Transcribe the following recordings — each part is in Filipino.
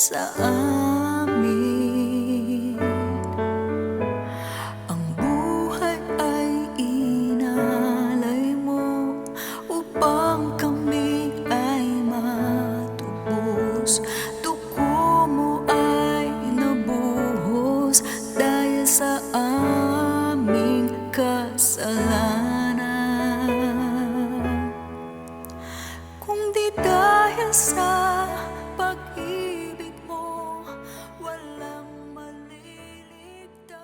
sa amin. Ang buhay ay inalay mo upang kami ay matubos. Dugo mo ay nabuhos dahil sa aming kasalanan. Kung di dahil sa pag-ibig mo, walang maliligtas.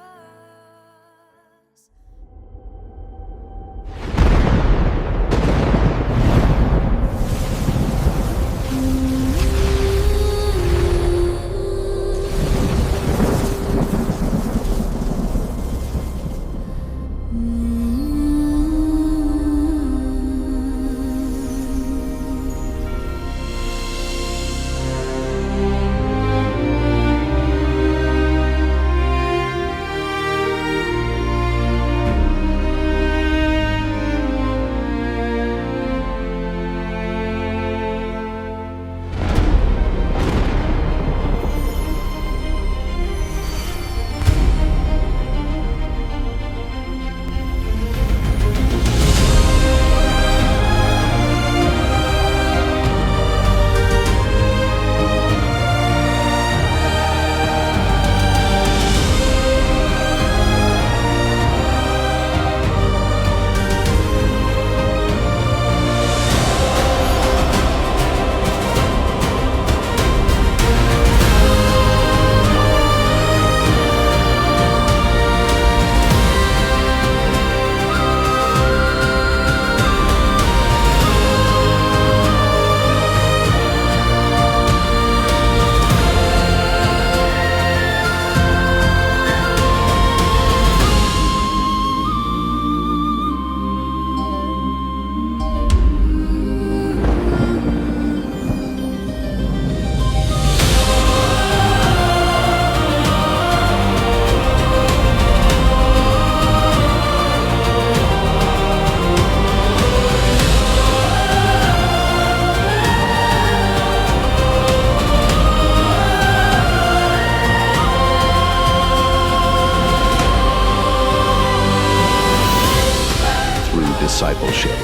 Discipleship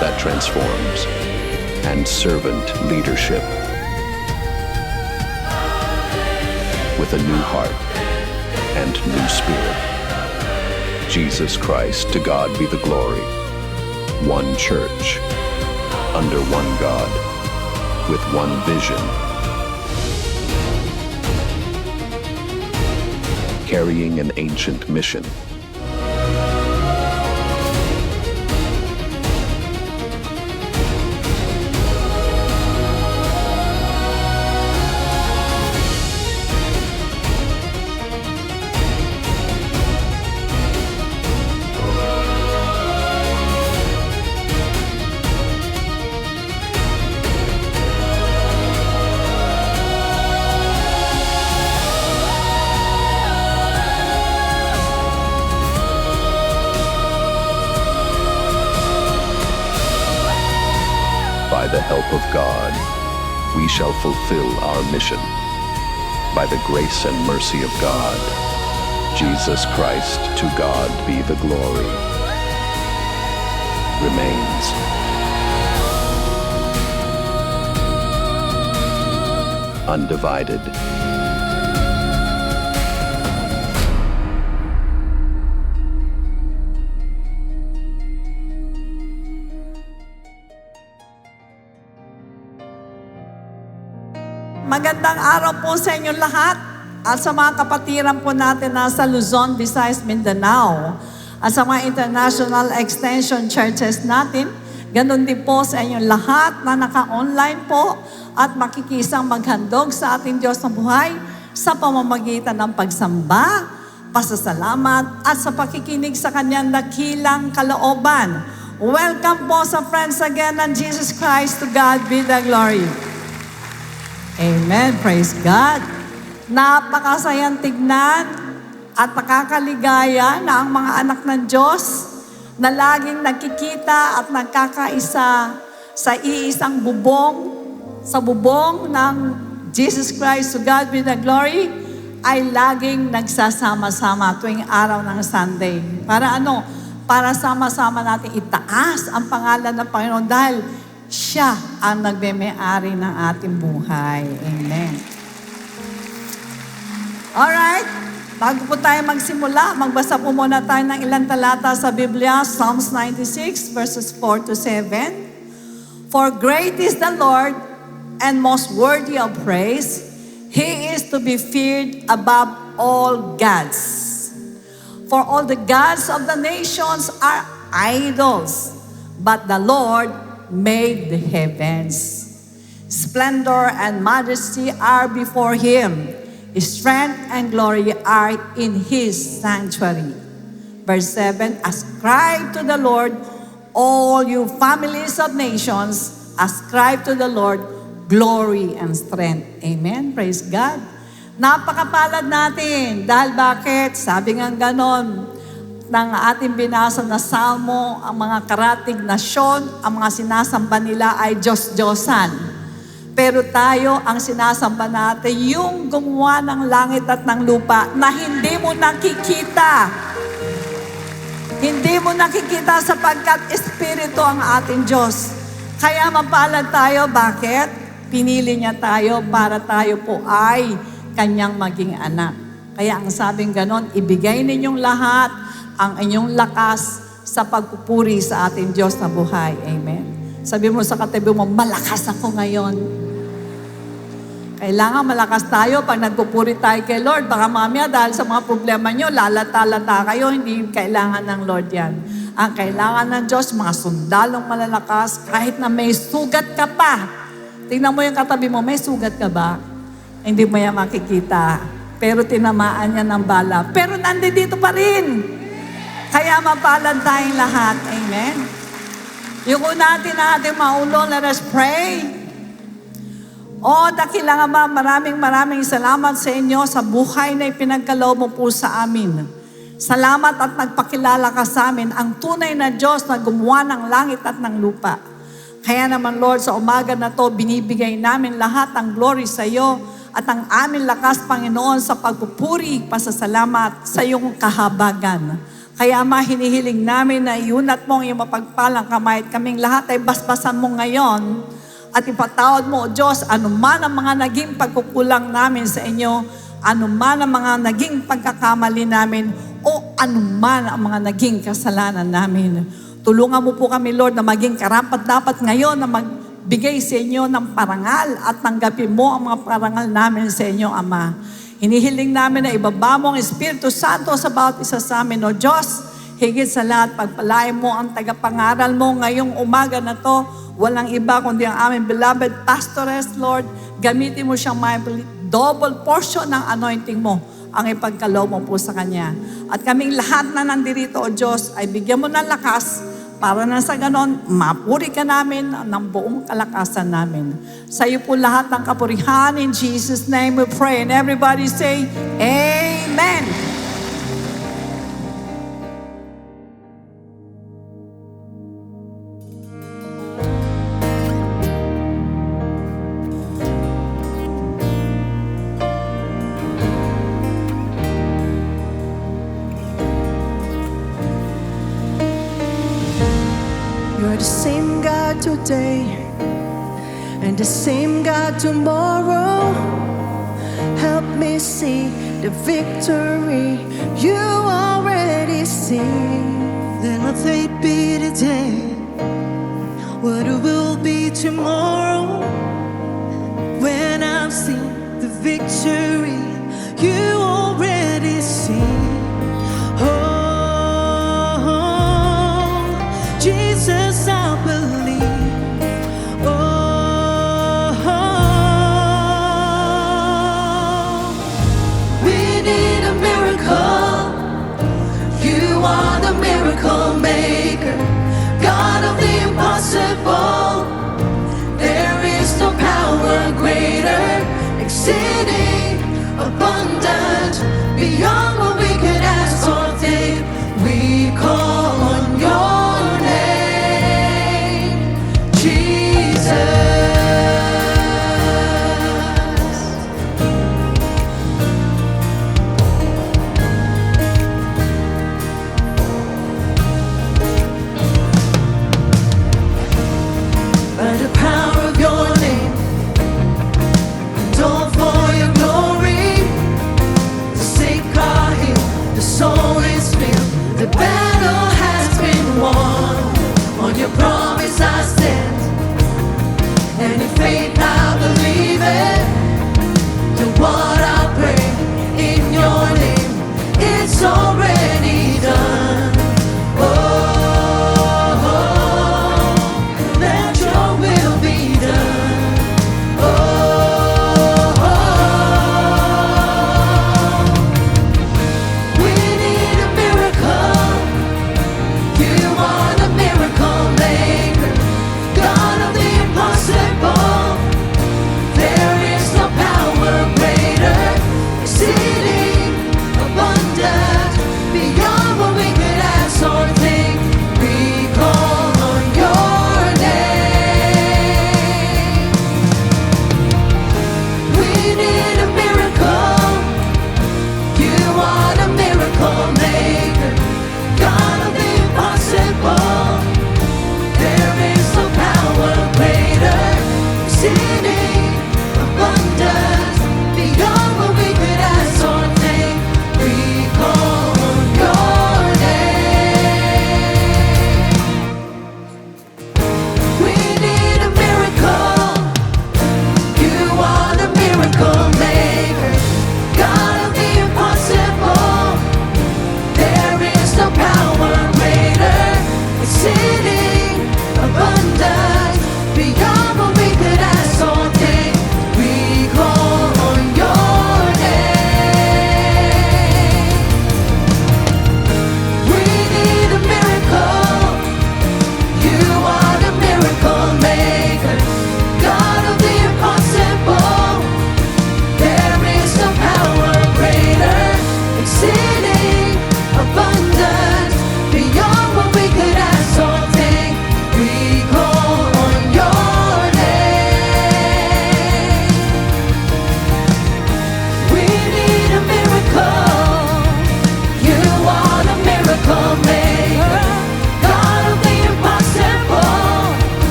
that transforms, and servant leadership. With a new heart and new spirit. Jesus Christ, to God be the glory. One church, under one God, with one vision. Carrying an ancient mission. By the help of God, we shall fulfill our mission. By the grace and mercy of God, Jesus Christ, to God be the glory, remains. Undivided. Magandang araw po sa inyong lahat at sa mga kapatiran po natin na sa Luzon, Visayas, Mindanao at sa mga international extension churches natin. Ganon din po sa inyong lahat na naka-online po at makikisang maghandog sa ating Diyos na buhay sa pamamagitan ng pagsamba, pasasalamat at sa pakikinig sa kanyang dakilang kalooban. Welcome po sa Friends Again ng Jesus Christ. To God be the glory. Amen. Praise God. Napakasayang tignan at nakakaligaya na ang mga anak ng Diyos na laging nagkikita at nagkakaisa sa iisang bubong, sa bubong ng Jesus Christ, to God be the glory, ay laging nagsasama-sama tuwing araw ng Sunday. Para ano? Para sama-sama natin itaas ang pangalan ng Panginoon dahil siya ang nagme-may-ari ng ating buhay. Amen. Alright, bago po tayo magsimula, magbasa po muna tayo ng ilang talata sa Biblia, Psalms 96, verses 4 to 7. For great is the Lord and most worthy of praise. He is to be feared above all gods. For all the gods of the nations are idols, but the Lord made the heavens. Splendor and majesty are before Him. Strength and glory are in His sanctuary. Verse 7, ascribe to the Lord, all you families of nations, ascribe to the Lord glory and strength. Amen. Praise God. Napakapalad natin. Dahil bakit? Sabi nga ganon, ng ating binasa na salmo, ang mga karatig nasyon, ang mga sinasamba nila ay Diyos-Diyosan. Pero tayo, ang sinasamba natin, yung gumawa ng langit at ng lupa na hindi mo nakikita. Hindi mo nakikita sapagkat Espiritu ang ating Diyos. Kaya mapalad tayo. Bakit? Pinili niya tayo para tayo po ay kanyang maging anak. Kaya ang sabing ganon, ibigay ninyong lahat ang inyong lakas sa pagpupuri sa ating Diyos na buhay. Amen. Sabi mo sa katabi mo, malakas ako ngayon. Kailangan malakas tayo pag nagpupuri tayo kay Lord. Baka mamaya dahil sa mga problema nyo, lalata-lata kayo, hindi kailangan ng Lord yan. Ang kailangan ng Diyos, mga sundalong malalakas, kahit na may sugat ka pa. Tingnan mo yung katabi mo, may sugat ka ba? Hindi mo yan makikita. Pero tinamaan niya ng bala. Pero nandito pa rin. Kaya mapalad tayong lahat. Amen. Yung natin na ating maulo, let us pray. O, dakila nga ba, maraming salamat sa inyo sa buhay na ipinagkaloob mo po sa amin. Salamat at nagpakilala ka sa amin, ang tunay na Diyos na gumawa ng langit at ng lupa. Kaya naman, Lord, sa umaga na to, binibigay namin lahat ang glory sa iyo at ang aming lakas, Panginoon, sa pagpupuri, pasasalamat sa iyong kahabagan. Kaya Ama, hinihiling namin na iunat mo ang iyong mapagpalang kamay at kaming lahat ay basbasan mo ngayon at ipatawad mo, O Diyos, anuman ang mga naging pagkukulang namin sa inyo, anuman ang mga naging pagkakamali namin, o anuman ang mga naging kasalanan namin. Tulungan mo po kami, Lord, na maging karapat-dapat ngayon na magbigay sa inyo ng parangal at tanggapin mo ang mga parangal namin sa inyo, Ama. Hinihiling namin na ibaba mo ang Espiritu Santo sa bawat isa sa amin, O Diyos. Higit sa lahat, pagpalain mo ang tagapangaral mo ngayong umaga na to. Walang iba kundi ang aming beloved pastoress, Lord. Gamitin mo siyang may double portion ng anointing mo ang ipagkaloob mo po sa kanya. At kaming lahat na nandirito, O Diyos, ay bigyan mo ng lakas para na sa ganon, mapuri ka namin ng buong kalakasan namin. Sa iyo po lahat ng kapurihan. In Jesus' name we pray. And everybody say, Amen. You're the same God today and the same God tomorrow. Help me see the victory you already see. Then let it be today what it will be tomorrow. When I've seen the victory you already see. Jesus, I believe. We need a miracle. You are the miracle maker, God of the impossible. There is no power greater, exceeding abundant, beyond what we could ask or think. We call on your Jesus.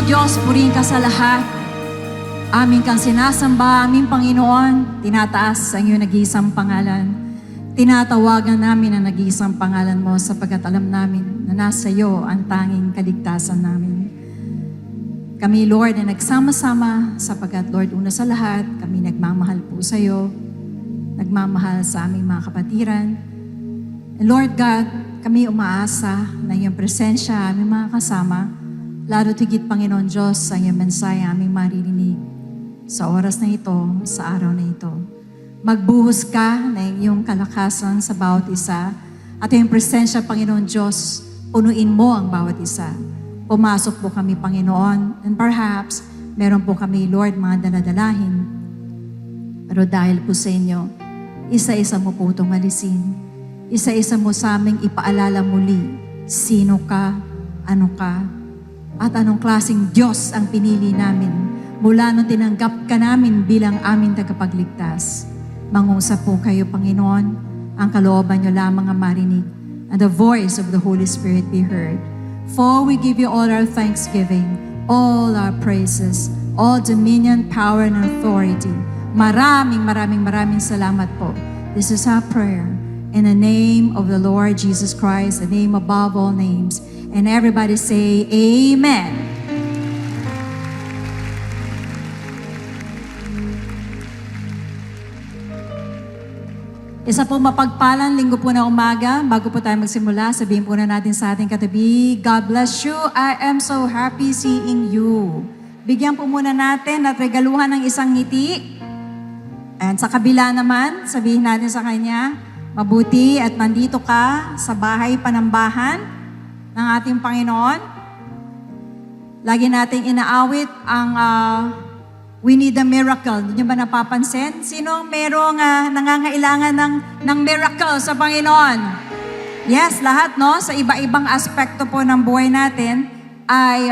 Diyos, purihin ka sa lahat. Amin kang sinasamba, aming Panginoon, tinataas ang iyong nag-iisang pangalan. Tinatawagan namin ang nag-iisang pangalan mo sapagkat alam namin na nasa iyo ang tanging kaligtasan namin. Kami, Lord, na nagsama-sama sapagkat, Lord, una sa lahat, kami nagmamahal po sa iyo, nagmamahal sa aming mga kapatiran. And Lord God, kami umaasa na iyong presensya, aming mga kasama, lalo tigit, Panginoon Diyos, sa iyong mensaya aming maririnig sa oras na ito, sa araw na ito. Magbuhos ka ng iyong kalakasan sa bawat isa at iyong presensya, Panginoon Diyos, punuin mo ang bawat isa. Pumasok po kami, Panginoon, and perhaps meron po kami, Lord, mga daladalahin. Pero dahil po sa inyo, isa-isa mo po itong alisin. Isa-isa mo sa aming ipaalala muli, sino ka, ano ka, at anong klaseng Diyos ang pinili namin mula nung tinanggap ka namin bilang aming tagapagligtas. Mangusap po kayo, Panginoon, ang kalooban niyo lamang ang marinig, and the voice of the Holy Spirit be heard. For we give you all our thanksgiving, all our praises, all dominion, power, and authority. Maraming salamat po. This is our prayer. In the name of the Lord Jesus Christ, the name above all names. And everybody say, Amen. Isa po mapagpalang linggo po na umaga. Bago po tayo magsimula, sabihin po na natin sa ating katabi, God bless you. I am so happy seeing you. Bigyan po muna natin at regaluhan ng isang ngiti. And sa kabila naman, sabihin natin sa kanya, mabuti at nandito ka sa bahay panambahan ng ating Panginoon. Lagi nating inaawit ang We Need a Miracle. Hindi nyo ba napapansin? Sino merong nangangailangan ng miracle sa Panginoon? Yes, lahat, no? Sa iba-ibang aspekto po ng buhay natin ay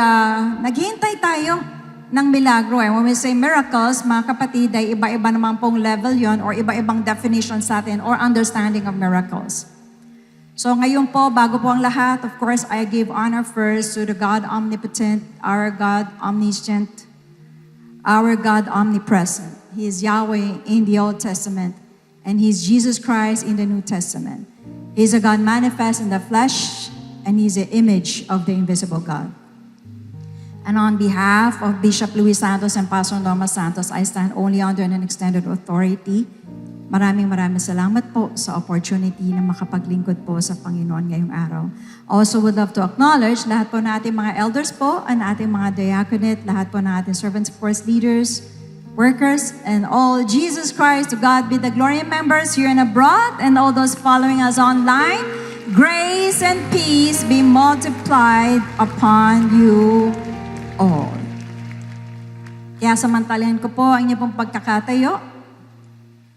naghihintay tayo ng milagro. And when we say miracles, mga kapatid, ay iba-iba naman pong level yon or iba-ibang definition sa atin or understanding of miracles. So ngayon po, bago po ang lahat, of course, I give honor first to the God omnipotent, our God omniscient, our God omnipresent. He is Yahweh in the Old Testament, and He is Jesus Christ in the New Testament. He is a God manifest in the flesh, and He is the image of the invisible God. And on behalf of Bishop Luis Santos and Pastor Norma Santos, I stand only under an extended authority. Maraming salamat po sa opportunity na makapaglingkod po sa Panginoon ngayong araw. Also would love to acknowledge lahat po na ating mga elders po, and ating mga diaconate, lahat po na ating servants, force leaders, workers, and all Jesus Christ, to God be the glory, members here and abroad, and all those following us online. Grace and peace be multiplied upon you all. Kaya samantalahin ko po ang inyong pong pagkakatayo.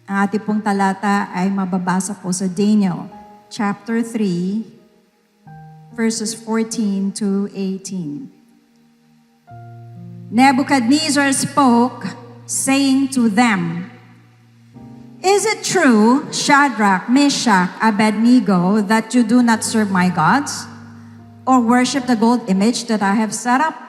Ang ating pong talata ay mababasa po sa Daniel chapter 3, verses 14 to 18. Nebuchadnezzar spoke, saying to them, Is it true, Shadrach, Meshach, Abednego, that you do not serve my gods, or worship the gold image that I have set up?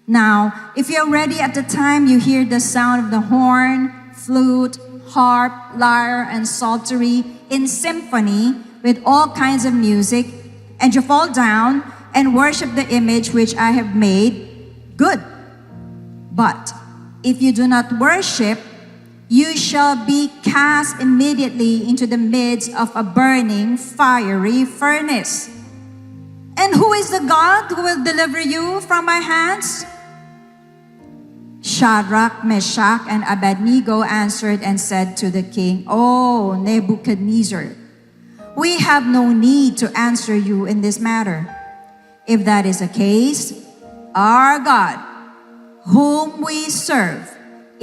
Now, if you are ready at the time you hear the sound of the horn, flute, harp, lyre, and psaltery in symphony with all kinds of music, and you fall down and worship the image which I have made, good. But if you do not worship, you shall be cast immediately into the midst of a burning, fiery furnace. And who is the God who will deliver you from my hands? Shadrach, Meshach, and Abednego answered and said to the king, O Nebuchadnezzar, we have no need to answer you in this matter. If that is the case, our God, whom we serve,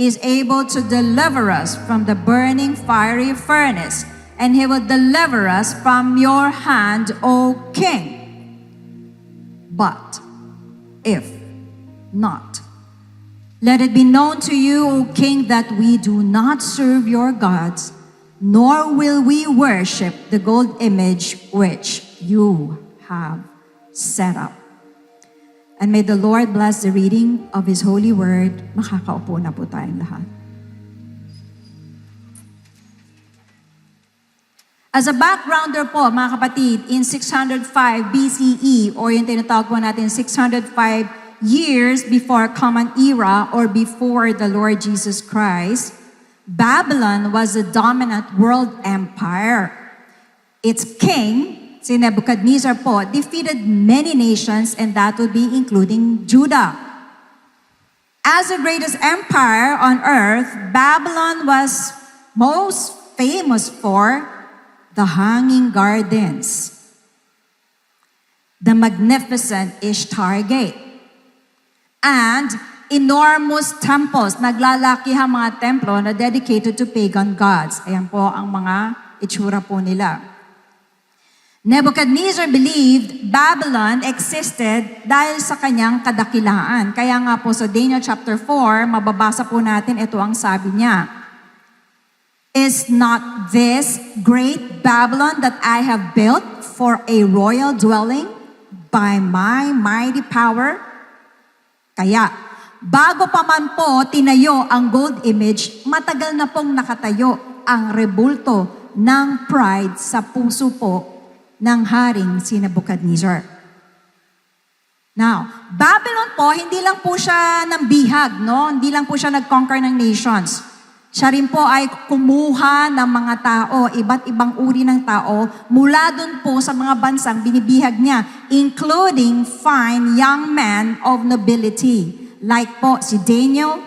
is able to deliver us from the burning fiery furnace, and He will deliver us from your hand, O king. But if not, let it be known to you, O king, that we do not serve your gods, nor will we worship the gold image which you have set up. And may the Lord bless the reading of His holy word. Makakaupo na po tayong lahat. As a backgrounder po, mga kapatid, in 605 BCE, or yung tinatawag po natin 605 years before Common Era or before the Lord Jesus Christ, Babylon was a dominant world empire. Its king, si Nebuchadnezzar po, defeated many nations, and that would be including Judah. As the greatest empire on earth, Babylon was most famous for the Hanging Gardens, the magnificent Ishtar Gate, and enormous temples, naglalakihang mga templo na dedicated to pagan gods. Ayan po ang mga itsura po nila. Nebuchadnezzar believed Babylon existed dahil sa kanyang kadakilaan. Kaya nga po sa Daniel chapter 4, mababasa po natin, ito ang sabi niya. Is not this great Babylon that I have built for a royal dwelling by my mighty power? Kaya, bago pa man po tinayo ang gold image, matagal na pong nakatayo ang rebulto ng pride sa puso po ng haring si Nebuchadnezzar. Now, Babylon po, hindi lang po siya ng bihag, no? Hindi lang po siya nag-conquer ng nations. Siya rin po ay kumuha ng mga tao, iba't ibang uri ng tao, mula dun po sa mga bansang binibihag niya, including fine young men of nobility, like po si Daniel,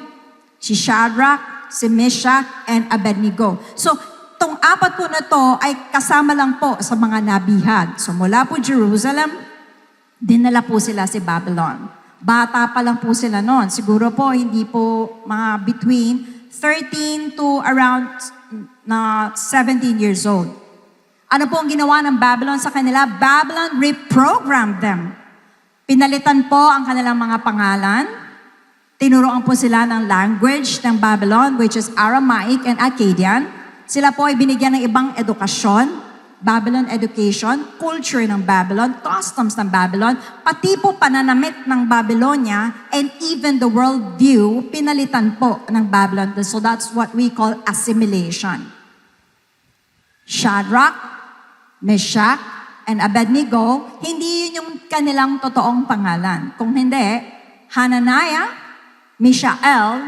si Shadrach, si Meshach, and Abednego. So, itong apat po na to ay kasama lang po sa mga nabihag. So, mula po Jerusalem, dinala po sila si Babylon. Bata pa lang po sila noon. Siguro po, hindi po mga between 13 to around 17 years old. Ano po ang ginawa ng Babylon sa kanila? Babylon reprogrammed them. Pinalitan po ang kanilang mga pangalan. Tinuruan po sila ng language ng Babylon, which is Aramaic and Akkadian. Sila po ay binigyan ng ibang edukasyon, Babylon education, culture ng Babylon, customs ng Babylon, pati po pananamit ng Babylonia, and even the worldview, pinalitan po ng Babylon. So that's what we call assimilation. Shadrach, Meshach, and Abednego, hindi yun yung kanilang totoong pangalan. Kung hindi, Hananiah, Mishael,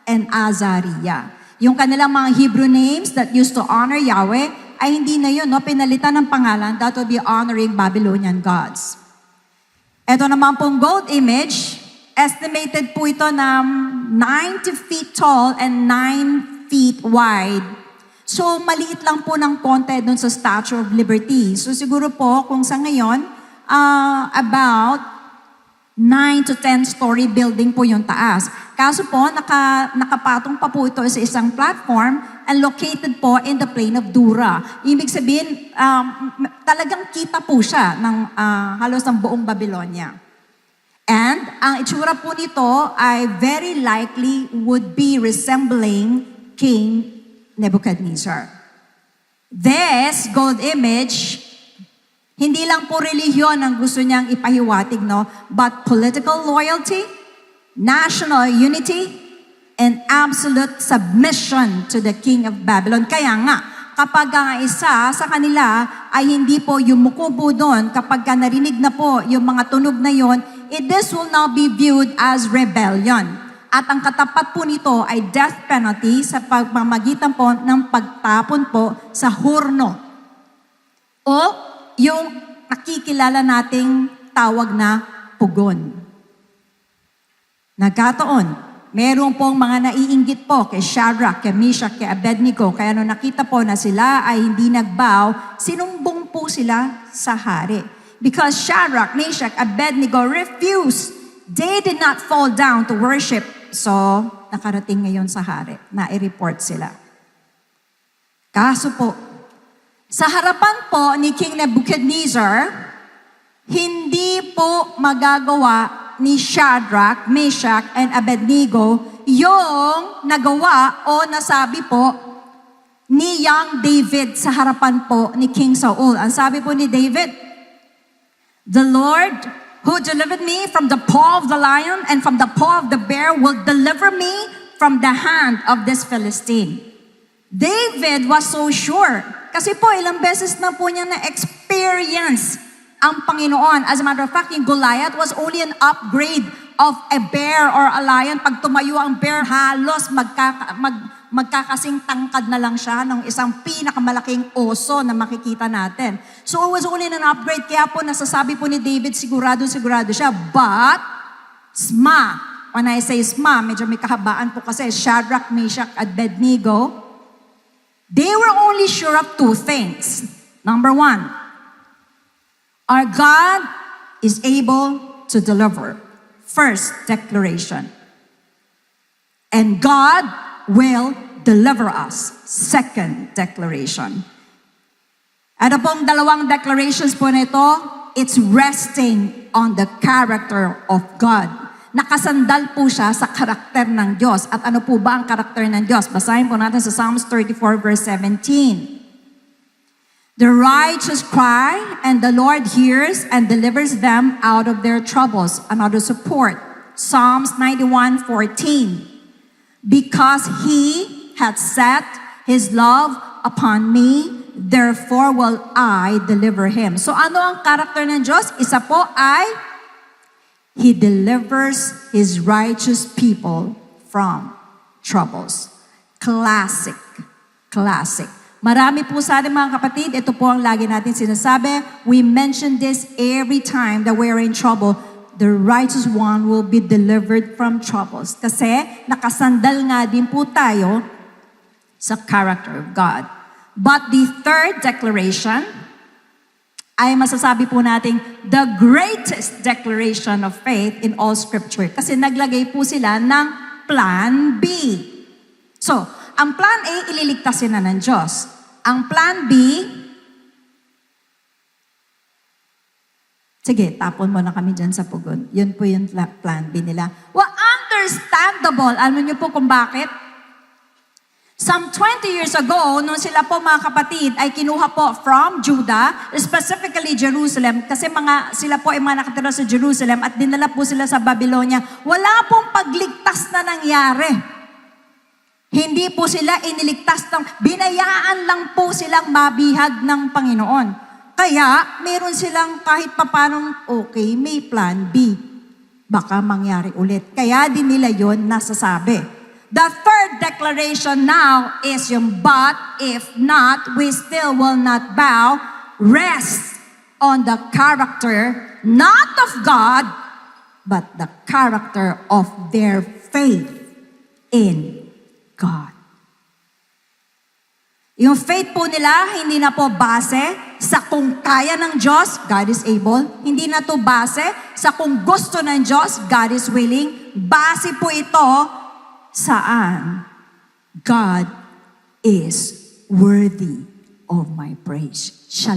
and Azariah. Yung kanilang mga Hebrew names that used to honor Yahweh, ay hindi na yun, no? Pinalitan ng pangalan, that will be honoring Babylonian gods. Ito naman pong gold image, estimated po ito na 90 feet tall and 9 feet wide. So, maliit lang po ng konti dun sa Statue of Liberty. So, siguro po, kung sa ngayon, about 9 to 10 story building po yung taas. Kaso po, nakapatong pa po ito sa isang platform and located po in the plain of Dura. Ibig sabihin, talagang kita po siya ng halos ng buong Babylonia. And ang itsura po nito ay very likely would be resembling King Nebuchadnezzar. This gold image, hindi lang po relihiyon ang gusto niyang ipahiwatig, no? But political loyalty, national unity, and absolute submission to the king of Babylon. Kaya nga, kapag ang isa sa kanila ay hindi po yumuko po doon, kapag narinig na po yung mga tunog na yon, this will now be viewed as rebellion. At ang katapat po nito ay death penalty sa pagmamagitan po ng pagtapon po sa hurno. O yung nakikilala nating tawag na pugon. Nagkataon, meron pong mga naiinggit po kay Shadrach, kay Meshach, kay Abednego. Kaya nung nakita po na sila ay hindi nagbow, sinumbong po sila sa hari. Because Shadrach, Meshach, Abednego refused. They did not fall down to worship. So, nakarating ngayon sa hari na i-report sila. Kaso po, sa harapan po ni King Nebuchadnezzar, hindi po magagawa ni Shadrach, Meshach, and Abednego yung nagawa o nasabi po ni young David sa harapan po ni King Saul. Ang sabi po ni David, "The Lord who delivered me from the paw of the lion and from the paw of the bear will deliver me from the hand of this Philistine. David was so sure. Kasi po, ilang beses na po niya na-experience ang Panginoon. As a matter of fact, yung Goliath was only an upgrade of a bear or a lion. Pag tumayo ang bear, halos magkakasing tangkad na lang siya ng isang pinakamalaking oso na makikita natin. So it was only an upgrade. Kaya po nasasabi po ni David, sigurado siya. But, Sma, when I say Sma, medyo may kahabaan po kasi, Shadrach, Meshach, at Abednego, they were only sure of two things. Number one, our God is able to deliver. First declaration. And God will deliver us. Second declaration. Ano pong dalawang declarations po nito? It's resting on the character of God. Nakasandal po siya sa karakter ng Diyos. At ano po ba ang karakter ng Diyos? Basahin po natin sa Psalms 34 verse 17. The righteous cry, and the Lord hears and delivers them out of their troubles. Another support, Psalms 91:14. Because He hath set His love upon me, therefore will I deliver Him. So ano ang karakter ng Diyos? Isa po ay, He delivers His righteous people from troubles. Classic. Marami po sa atin mga kapatid, ito po ang lagi natin sinasabi. We mention this every time that we are in trouble. The righteous one will be delivered from troubles. Kasi nakasandal nga din po tayo sa character of God. But the third declaration ay masasabi po natin the greatest declaration of faith in all Scripture. Kasi naglagay po sila ng plan B. So, ang plan A, ililigtasin na ng Diyos. Ang plan B, sige, tapon mo na kami dyan sa pugon. Yun po yung plan B nila. Well, understandable. Alam niyo po kung bakit? Some 20 years ago, nung sila po mga kapatid ay kinuha po from Judah, specifically Jerusalem, kasi sila po ay mga nakatira sa Jerusalem at dinala po sila sa Babylonia, wala pong pagligtas na nangyari. Hindi po sila iniligtas, binayaan lang po silang mabihag ng Panginoon. Kaya, meron silang kahit papanong, okay, may plan B. Baka mangyari ulit. Kaya din nila yon nasasabi. The third declaration now is yung, but if not, we still will not bow. Rest on the character, not of God, but the character of their faith in God. Yung faith po nila, hindi na po base sa kung kaya ng Diyos, God is able. Hindi na to base sa kung gusto ng Diyos, God is willing. Base po ito saan God is worthy of my praise. Siya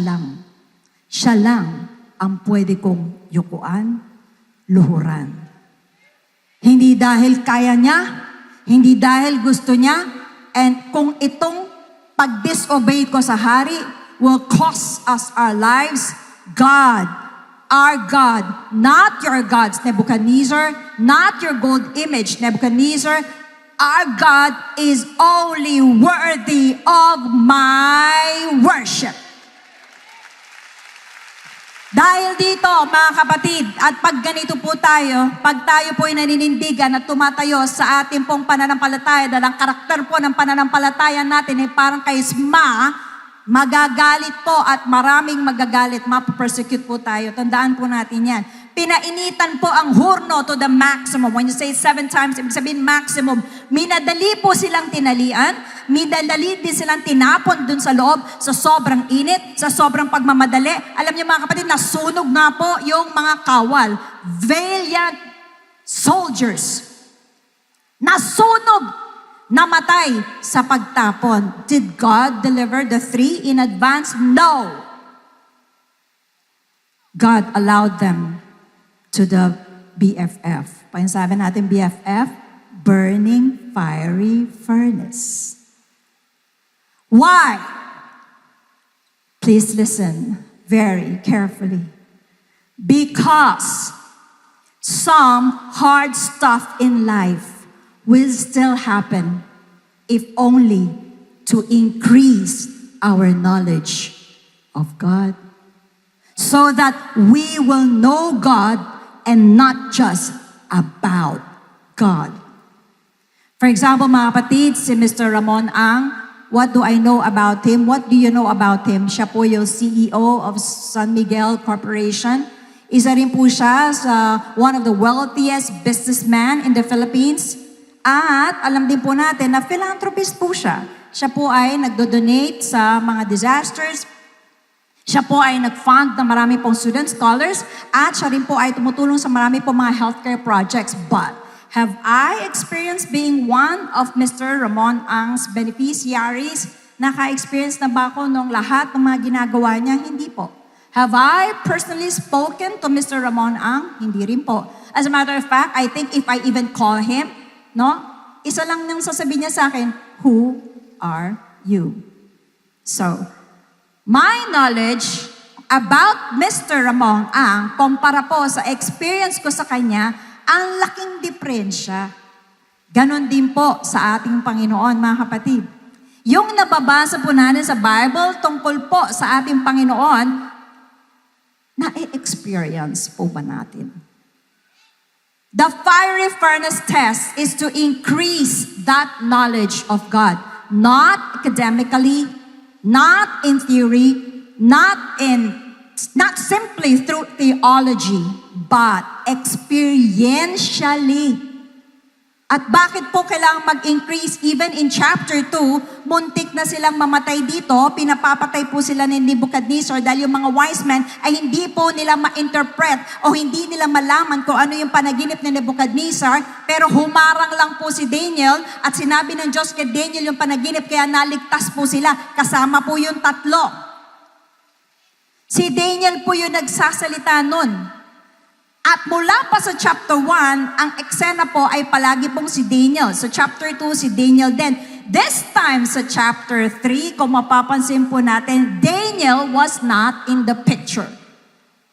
lang ang pwede kong yukuan, luhuran. Hindi dahil kaya niya, hindi dahil gusto niya, and kung itong pag-disobey ko sa hari will cost us our lives, God, our God, not your gods, Nebuchadnezzar, not your gold image, Nebuchadnezzar, our God is only worthy of my worship. Dahil dito, mga kapatid, at pag ganito po tayo, pag tayo po ay naninindigan at tumatayo sa ating pong pananampalataya, dahil ang karakter po ng pananampalataya natin ay parang kay Sma, magagalit po at maraming magagalit, mapapersecute po tayo. Tandaan po natin yan. Pinainitan po ang hurno to the maximum. When you say 7 times, ibig sabihin maximum. Minadali po silang tinalian, minadali din silang tinapon dun sa loob, sa sobrang init, sa sobrang pagmamadali. Alam niyo mga kapatid, nasunog nga po yung mga kawal. Valiant soldiers. Nasunog, namatay sa pagtapon. Did God deliver the 3 in advance? No. God allowed them to the BFF. Painsabi natin BFF, burning fiery furnace. Why? Please listen very carefully. Because some hard stuff in life will still happen if only to increase our knowledge of God, so that we will know God and not just about God. For example, mga kapatid, si Mr. Ramon Ang, what do I know about him? What do you know about him? Siya po yung CEO of San Miguel Corporation. Isa rin po siya sa one of the wealthiest businessman in the Philippines. At alam din po natin na philanthropist po siya. Siya po ay nagdo-donate sa mga disasters. Siya po ay nag-fund ng marami pong student scholars. At siya rin po ay tumutulong sa marami pong mga healthcare projects. But have I experienced being one of Mr. Ramon Ang's beneficiaries? Naka-experience na ba ako nung lahat ng mga ginagawa niya? Hindi po. Have I personally spoken to Mr. Ramon Ang? Hindi rin po. As a matter of fact, I think if I even call him, no? Isa lang nang sasabihin niya sa akin, who are you? So, my knowledge about Mr. Ramon Ang, kumpara po sa experience ko sa kanya, ang laking diferensya. Ganon din po sa ating Panginoon, mga kapatid. Yung nababasa po natin sa Bible tungkol po sa ating Panginoon, na-experience po ba natin? The fiery furnace test is to increase that knowledge of God. Not academically, not in theory, not simply through theology, but experientially. At bakit po kailangang mag-increase? Even in chapter 2, muntik na silang mamatay dito, pinapapatay po sila ni Nebuchadnezzar dahil yung mga wise men ay hindi po nila ma-interpret o hindi nila malaman kung ano yung panaginip ni Nebuchadnezzar, pero humarang lang po si Daniel at sinabi ng Diyos kay Daniel yung panaginip kaya naligtas po sila, kasama po yung tatlo. Si Daniel po yung nagsasalita nun. At mula pa sa chapter 1, ang eksena po ay palagi pong si Daniel. Sa chapter 2, si Daniel din. This time sa chapter 3, kung mapapansin po natin, Daniel was not in the picture.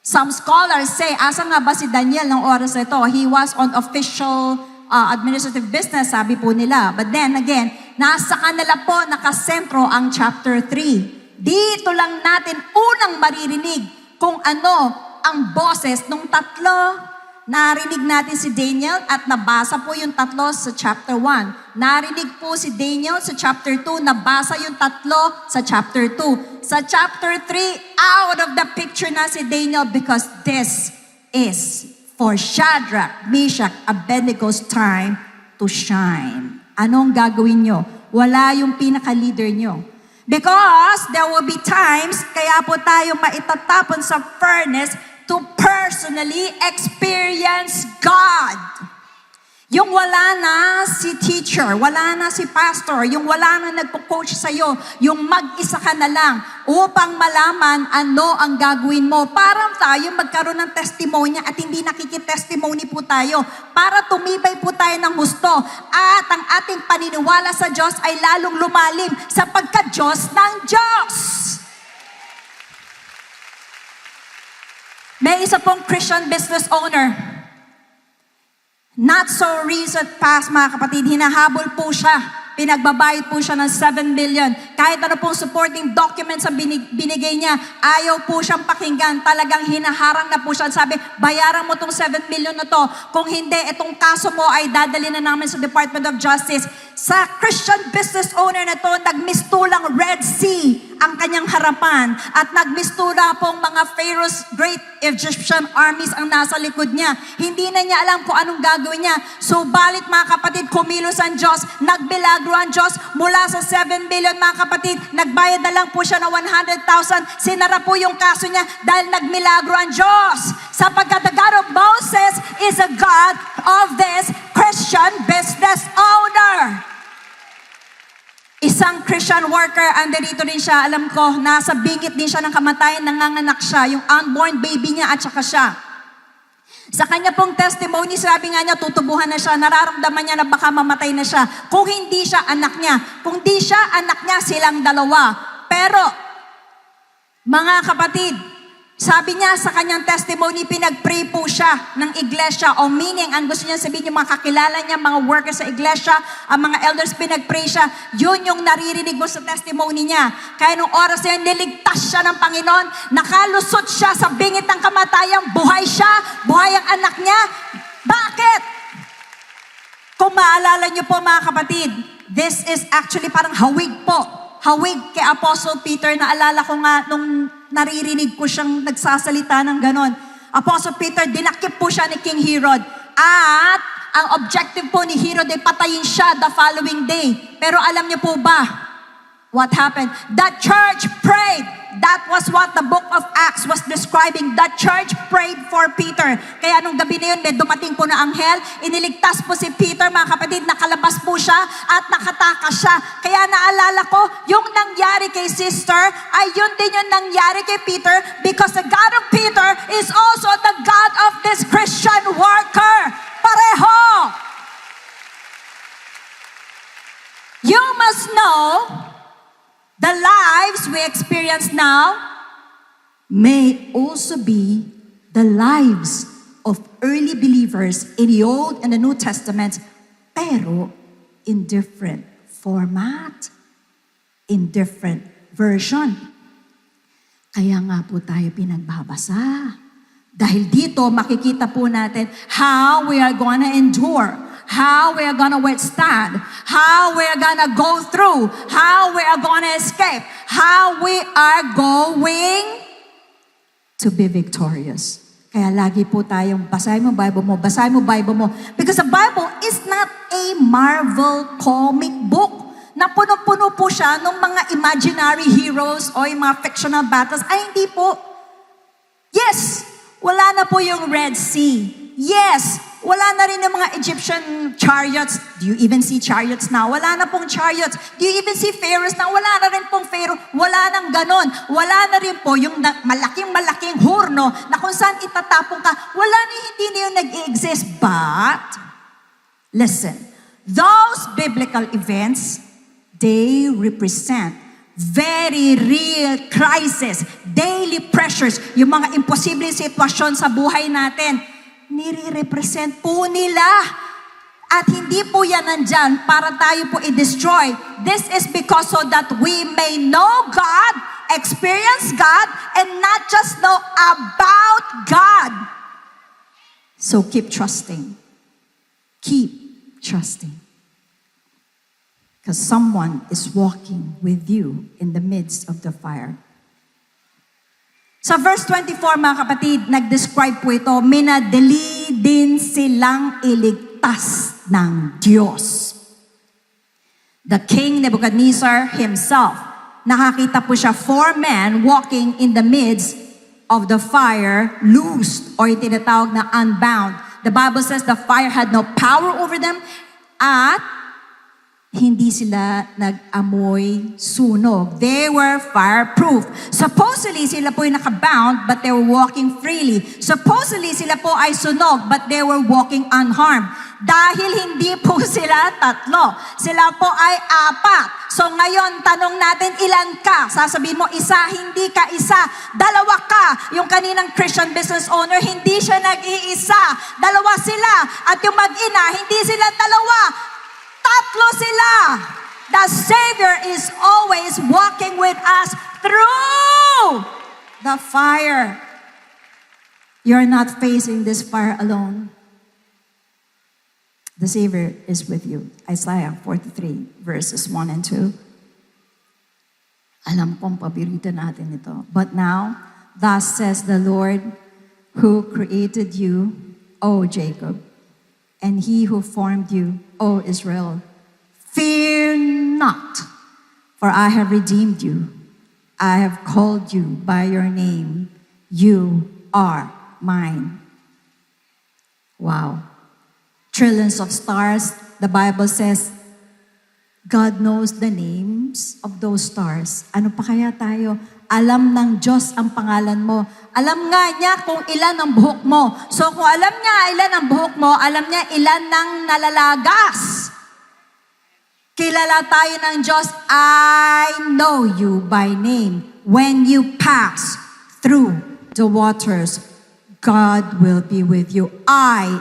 Some scholars say, asa nga ba si Daniel ng oras na ito? He was on official administrative business, sabi po nila. But then again, nasa kanila po nakasentro ang chapter 3. Dito lang natin unang maririnig kung ano ang boses nung tatlo. Narinig natin si Daniel at nabasa po yung tatlo sa chapter 1. Narinig po si Daniel sa chapter 2, nabasa yung tatlo sa chapter 2. Sa chapter 3, out of the picture na si Daniel because this is for Shadrach, Meshach, Abednego's time to shine. Anong gagawin nyo? Wala yung pinaka-leader nyo. Because there will be times, kaya po tayo maitatapon sa furnace to personally experience God. Yung wala na si teacher, wala na si pastor, yung wala na nagpo-coach sa'yo, yung mag-isa ka na lang upang malaman ano ang gagawin mo. Parang tayo magkaroon ng testimony at hindi nakikitestimony po tayo para tumibay po tayo ng husto at ang ating paniniwala sa Diyos ay lalong lumalim sapagkat Diyos ng Diyos. May isa pong Christian business owner. Not so recent past, mga kapatid, hinahabol po siya. Pinagbabayad po siya ng 7 million. Kahit ano pong supporting documents ang binigay niya, ayaw po siyang pakinggan. Talagang hinaharang na po siya. Sabi, bayaran mo tong 7 million na to. Kung hindi, itong kaso mo ay dadali na namin sa Department of Justice. Sa Christian business owner na to, nagmistulang Red Sea ang kanyang harapan. At nagmistura pong mga Pharaoh's great Egyptian armies ang nasa likod niya. Hindi na niya alam kung anong gagawin niya. Subalit mga kapatid, kumilos ang Diyos, nagbilagro ang Diyos mula sa 7 billion mga kapatid, nagbayad na lang po siya ng 100,000. Sinara po yung kaso niya dahil nagmilagro ang Diyos. Sapagkat the God of Moses is a God of this Christian business owner. Isang Christian worker, andito rin siya, alam ko, nasa bingit din siya ng kamatayan, nanganganak siya, yung unborn baby niya at saka siya. Sa kanya pong testimony, sabi nga niya, tutubuhan na siya, nararamdaman niya na baka mamatay na siya. Kung hindi siya, anak niya. Kung di siya, anak niya, silang dalawa. Pero, mga kapatid, Sabi niya sa kanyang testimony, pinag-pray po siya ng iglesia. O meaning, ang gusto niya sabihin yung mga kakilala niya, mga workers sa iglesia, ang mga elders, pinag-pray siya. Yun yung naririnig mo sa testimony niya. Kaya nung oras na yun, niligtas siya ng Panginoon. Nakalusot siya sa bingit ng kamatayan. Buhay siya. Buhay ang anak niya. Bakit? Kung maalala niyo po mga kapatid, this is actually parang hawig po. Hawig kay Apostle Peter. Naalala ko nga nung naririnig ko siyang nagsasalita ng ganon. Apostle Peter, dinakip po siya ni King Herod. At ang objective po ni Herod ay patayin siya the following day. Pero alam niyo po ba what happened? The church prayed. That was what the book of Acts was describing. The church prayed for Peter. Kaya nung gabi na yun, may dumating po na anghel. Iniligtas po si Peter, mga kapatid, nakalabas po siya at nakatakas siya. Kaya naalala ko, yung nangyari kay sister, ay yun din yung nangyari kay Peter because the God of Peter is also the God of this Christian worker. Pareho! You must know the lives we experience now may also be the lives of early believers in the Old and the New Testament, pero in different format, in different version. Kaya nga po tayo pinagbabasa. Dahil dito makikita po natin how we are gonna endure, how we are gonna withstand, how we are gonna go through, how we are gonna escape, how we are going to be victorious. Kaya lagi po tayong basahin mo Bible mo. Because the Bible is not a Marvel comic book na puno-puno po siya ng mga imaginary heroes o yung mga fictional battles. Ay, hindi po. Yes, wala na po yung Red Sea. Yes, wala na rin yung mga Egyptian chariots. Do you even see chariots now? Wala na pong chariots. Do you even see pharaohs now? Wala na rin pong pharaoh. Wala nang ganon. Wala na rin po yung malaking hurno na kung saan itatapong ka. Wala na, hindi na yung nag-exist. But, listen, those biblical events, they represent very real crisis, daily pressures, yung mga imposibleng sitwasyon sa buhay natin, nire-represent po nila. At hindi po yan nandyan para tayo po i-destroy. This is because so that we may know God, experience God, and not just know about God. So keep trusting. Keep trusting. Because someone is walking with you in the midst of the fire. Sa verse 24, mga kapatid, nag-describe po ito, minadali din silang iligtas ng Diyos. The king Nebuchadnezzar himself, nakakita po siya 4 men walking in the midst of the fire, loosed, or tinatawag na unbound. The Bible says the fire had no power over them, at hindi sila nag-amoy sunog. They were fireproof. Supposedly, sila po ay nakabound, but they were walking freely. Supposedly, sila po ay sunog, but they were walking unharmed. Dahil hindi po sila 3. Sila po ay 4. So ngayon, tanong natin, ilan ka? Sasabihin mo, isa, hindi ka isa. 2 ka. Yung kaninang Christian business owner, hindi siya nag-iisa. 2 sila. At yung mag-ina, hindi sila 2. 3 sila. The Savior is always walking with us through the fire. You're not facing this fire alone. The Savior is with you. Isaiah 43 verses 1 and 2. Alam kong paborito natin ito. But now, thus says the Lord who created you, O Jacob, and he who formed you, O Israel, fear not, for I have redeemed you. I have called you by your name. You are mine. Wow. Trillions of stars, the Bible says, God knows the names of those stars. Ano pa kaya tayo? Alam ng Diyos ang pangalan mo. Alam nga niya kung ilan ang buhok mo. So kung alam niya ilan ang buhok mo, alam niya ilan ng nalalagas. Kilala tayo ng Diyos, I know you by name when you pass through the waters, God will be with you.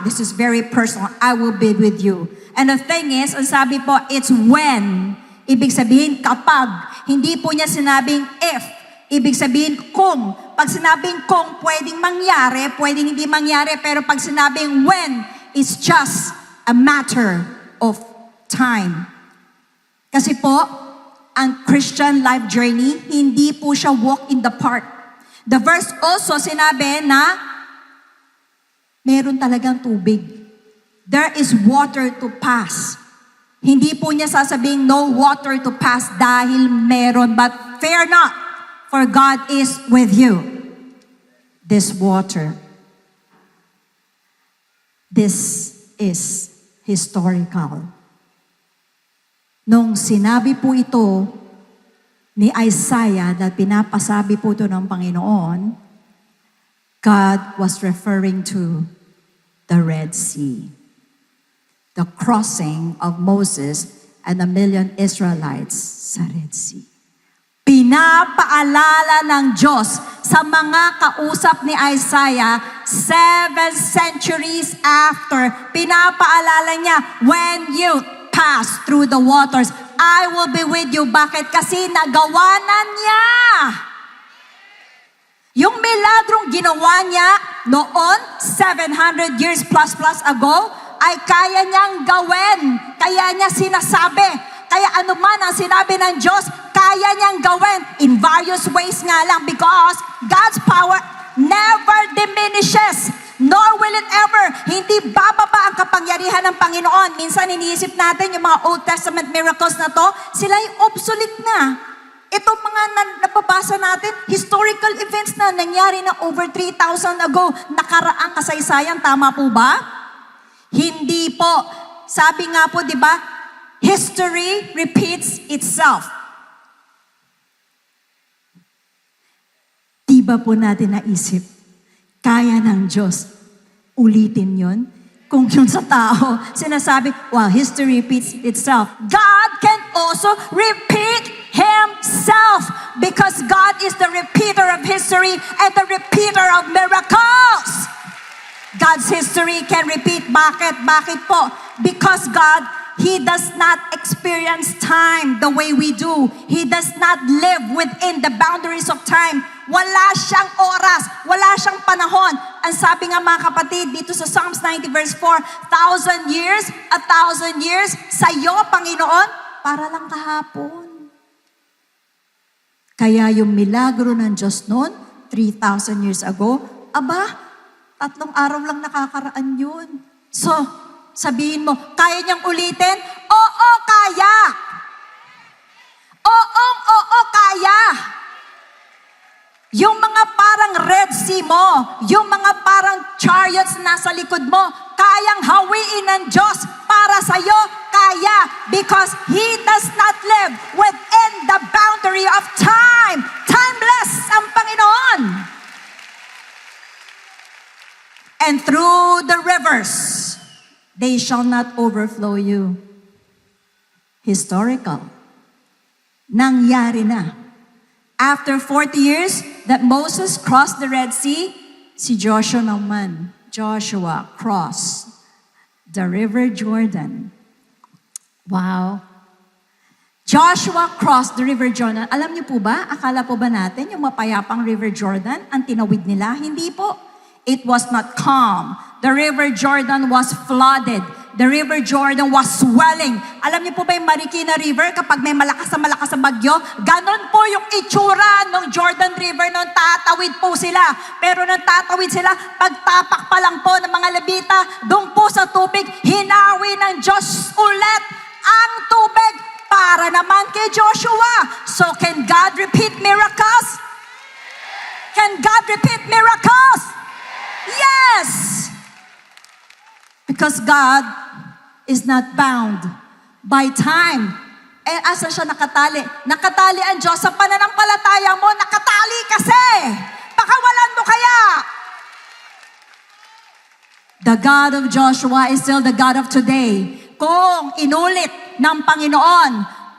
This is very personal, I will be with you. And the thing is, ang sabi po, it's when. Ibig sabihin kapag. Hindi po niya sinabing if. Ibig sabihin kung. Pag sinabing kung, pwedeng mangyari, pwedeng hindi mangyari, pero pag sinabing when, it's just a matter of time. Kasi po, ang Christian life journey, hindi po siya walk in the park. The verse also sinabi na meron talagang tubig. There is water to pass. Hindi po niya sasabing no water to pass dahil meron. But fear not, for God is with you. This water. This is historical. Nung sinabi po ito ni Isaiah na pinapasabi po ito ng Panginoon, God was referring to the Red Sea. The crossing of Moses and 1,000,000 Israelites sa Red Sea. Pinapaalala ng Diyos sa mga kausap ni Isaiah 7 centuries after. Pinapaalala niya, when you pass through the waters, I will be with you. Bakit? Kasi nagawa na niya. Yung milagrong ginawa niya noon, 700 years plus ago, ay kaya niyang gawin. Kaya niya sinasabi. Kaya ano man ang sinabi ng Diyos, kaya niyang gawin in various ways nga lang because God's power never diminishes, nor will it ever. Hindi bababa ang kapangyarihan ng Panginoon. Minsan iniisip natin yung mga Old Testament miracles na to, sila ay obsolete na. Itong mga napabasa natin, historical events na nangyari na over 3,000 ago, nakaraang kasaysayan, tama po ba? Hindi po. Sabi nga po, di ba, history repeats itself. Di ba po natin naisip, kaya ng Diyos ulitin yon? Kung yun sa tao, sinasabi, well, history repeats itself. God can also repeat Himself because God is the repeater of history and the repeater of miracles. God's history can repeat. Bakit? Bakit po? Because God, He does not experience time the way we do. He does not live within the boundaries of time. Wala siyang oras. Wala siyang panahon. Ang sabi nga mga kapatid, dito sa Psalms 90 verse 4, 1,000 years, sa'yo, Panginoon, para lang kahapon. Kaya yung milagro ng Diyos noon, 3,000 years ago, 3 araw lang nakakaraan yun. So, sabihin mo, kaya niyang ulitin? Oo, kaya. Oo, kaya. Yung mga parang Red Sea mo, yung mga parang chariots na nasa likod mo, kayang hawiin ng Diyos para sa'yo, kaya. Because He does not live within the boundary of time. Timeless ang Panginoon. And through the rivers, they shall not overflow you. Historical. Nangyari na. After 40 years that Moses crossed the Red Sea, si Joshua naman, Joshua crossed the River Jordan. Wow. Joshua crossed the River Jordan. Alam niyo po ba, akala po ba natin yung mapayapang River Jordan, ang tinawid nila? Hindi po. It was not calm. The River Jordan was flooded. The River Jordan was swelling. Alam niyo po ba yung Marikina River kapag may malakas na bagyo? Ganon po yung itsura ng Jordan River nung tatawid po sila. Pero nung tatawid sila, pagtapak pa lang po ng mga Levita, doon po sa tubig, hinawi ng Diyos ulit ang tubig para naman kay Joshua. So can God repeat miracles? Can God repeat miracles? Yes! Because God is not bound by time. Eh, asa siya nakatali? Nakatali ang Diyos sa pananampalataya mo. Nakatali kasi. Pakawalan mo kaya. The God of Joshua is still the God of today. Kung inulit ng Panginoon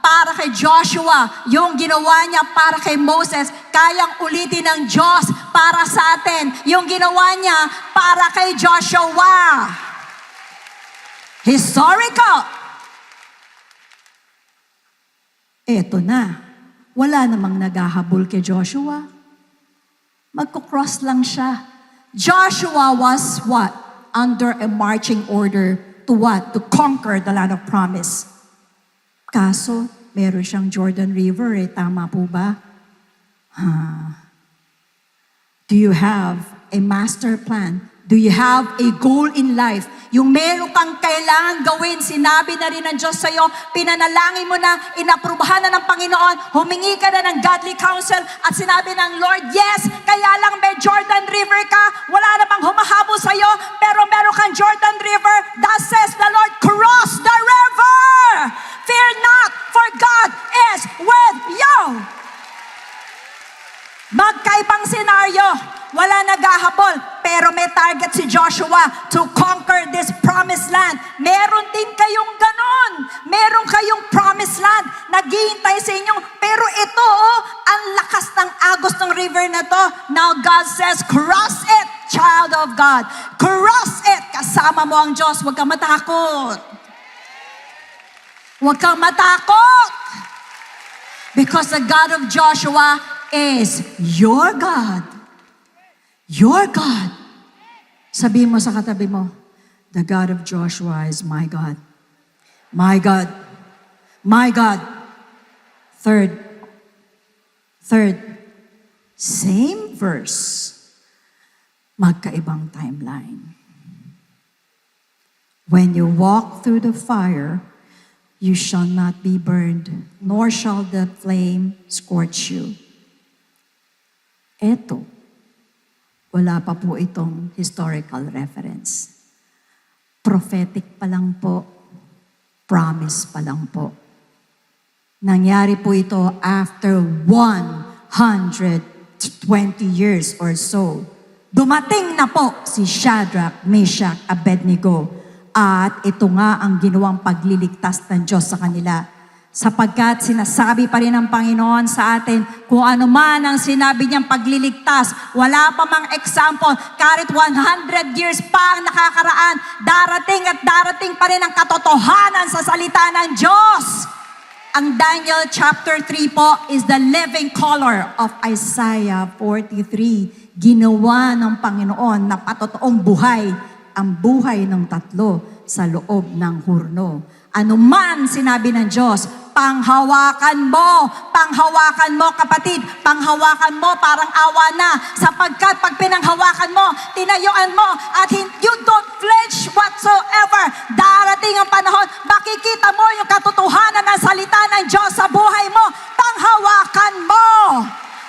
para kay Joshua, yung ginawa niya para kay Moses, kayang ulitin ng Diyos para sa atin yung ginawa niya para kay Joshua. Historical. Eto na. Wala namang naghahabol kay Joshua. Magkocross lang siya. Joshua was what? Under a marching order to what? To conquer the land of promise. Kaso, meron siyang Jordan River eh. Tama po ba? Do you have a master plan? Do you have a goal in life? Yung meron kang kailangan gawin, sinabi na rin ng Diyos sa'yo, pinanalangin mo na, inaprubahan na ng Panginoon, humingi ka na ng godly counsel, at sinabi ng Lord, yes, kaya lang may Jordan River ka, wala namang humahabol sa'yo, pero meron kang Jordan River, thus says the Lord, cross the river! Fear not, for God is with you! Magkaibang senaryo. Wala naghahabol, pero may target si Joshua to conquer this promised land. Meron din kayong ganon. Meron kayong promised land. Naghihintay sa inyo. Pero ito, ang lakas ng agos ng river na to. Now God says, cross it, child of God. Cross it. Kasama mo ang Diyos. Huwag kang matakot. Huwag kang matakot. Because the God of Joshua is your God. Your God. Sabihin mo sa katabi mo, the God of Joshua is my God. My God. My God. Third. Same verse. Magkaibang timeline. When you walk through the fire, you shall not be burned, nor shall the flame scorch you. Eto. Wala pa po itong historical reference. Prophetic pa lang po. Promise pa lang po. Nangyari po ito after 120 years or so. Dumating na po si Shadrach, Meshach, Abednego. At ito nga ang ginawang pagliligtas ng Diyos sa kanila. Sapagkat sinasabi pa rin ng Panginoon sa atin, kung ano man ang sinabi niyang pagliligtas, wala pa mang example, kahit 100 years pa ang nakakaraan, darating at darating pa rin ang katotohanan sa salita ng Diyos. Ang Daniel chapter 3 po is the living color of Isaiah 43. Ginawa ng Panginoon na patotoong buhay, ang buhay ng tatlo sa loob ng hurno. Ano man sinabi ng Diyos, panghawakan mo kapatid, panghawakan mo parang awa na, sapagkat pag pinanghawakan mo, tinayuan mo, at you don't flinch whatsoever. Darating ang panahon, makikita mo yung katotohanan ng salita ng Diyos sa buhay mo, panghawakan mo.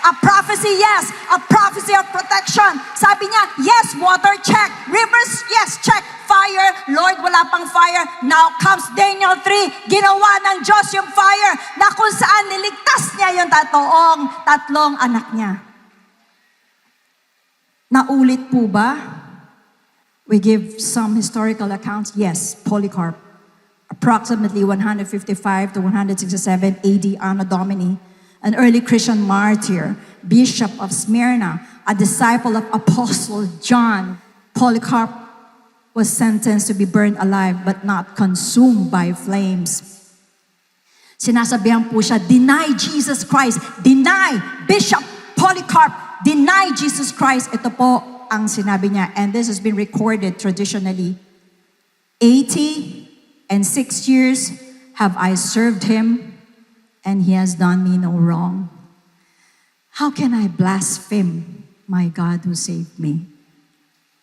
A prophecy, yes. A prophecy of protection. Sabi niya, yes, water, check. Rivers, yes, check. Fire, Lord, wala pang fire. Now comes Daniel 3. Ginawa ng Diyos yung fire na kung saan niligtas niya yung tatlong anak niya. Naulit po ba? We give some historical accounts. Yes, Polycarp. Approximately 155 to 167 AD, Anno Domini. An early Christian martyr, Bishop of Smyrna, a disciple of Apostle John. Polycarp was sentenced to be burned alive but not consumed by flames. Sinasabihan po siya, deny Jesus Christ. Deny, Bishop Polycarp, deny Jesus Christ. Ito po ang sinabi niya, and this has been recorded traditionally. 86 years have I served him, and he has done me no wrong. How can I blaspheme my God who saved me?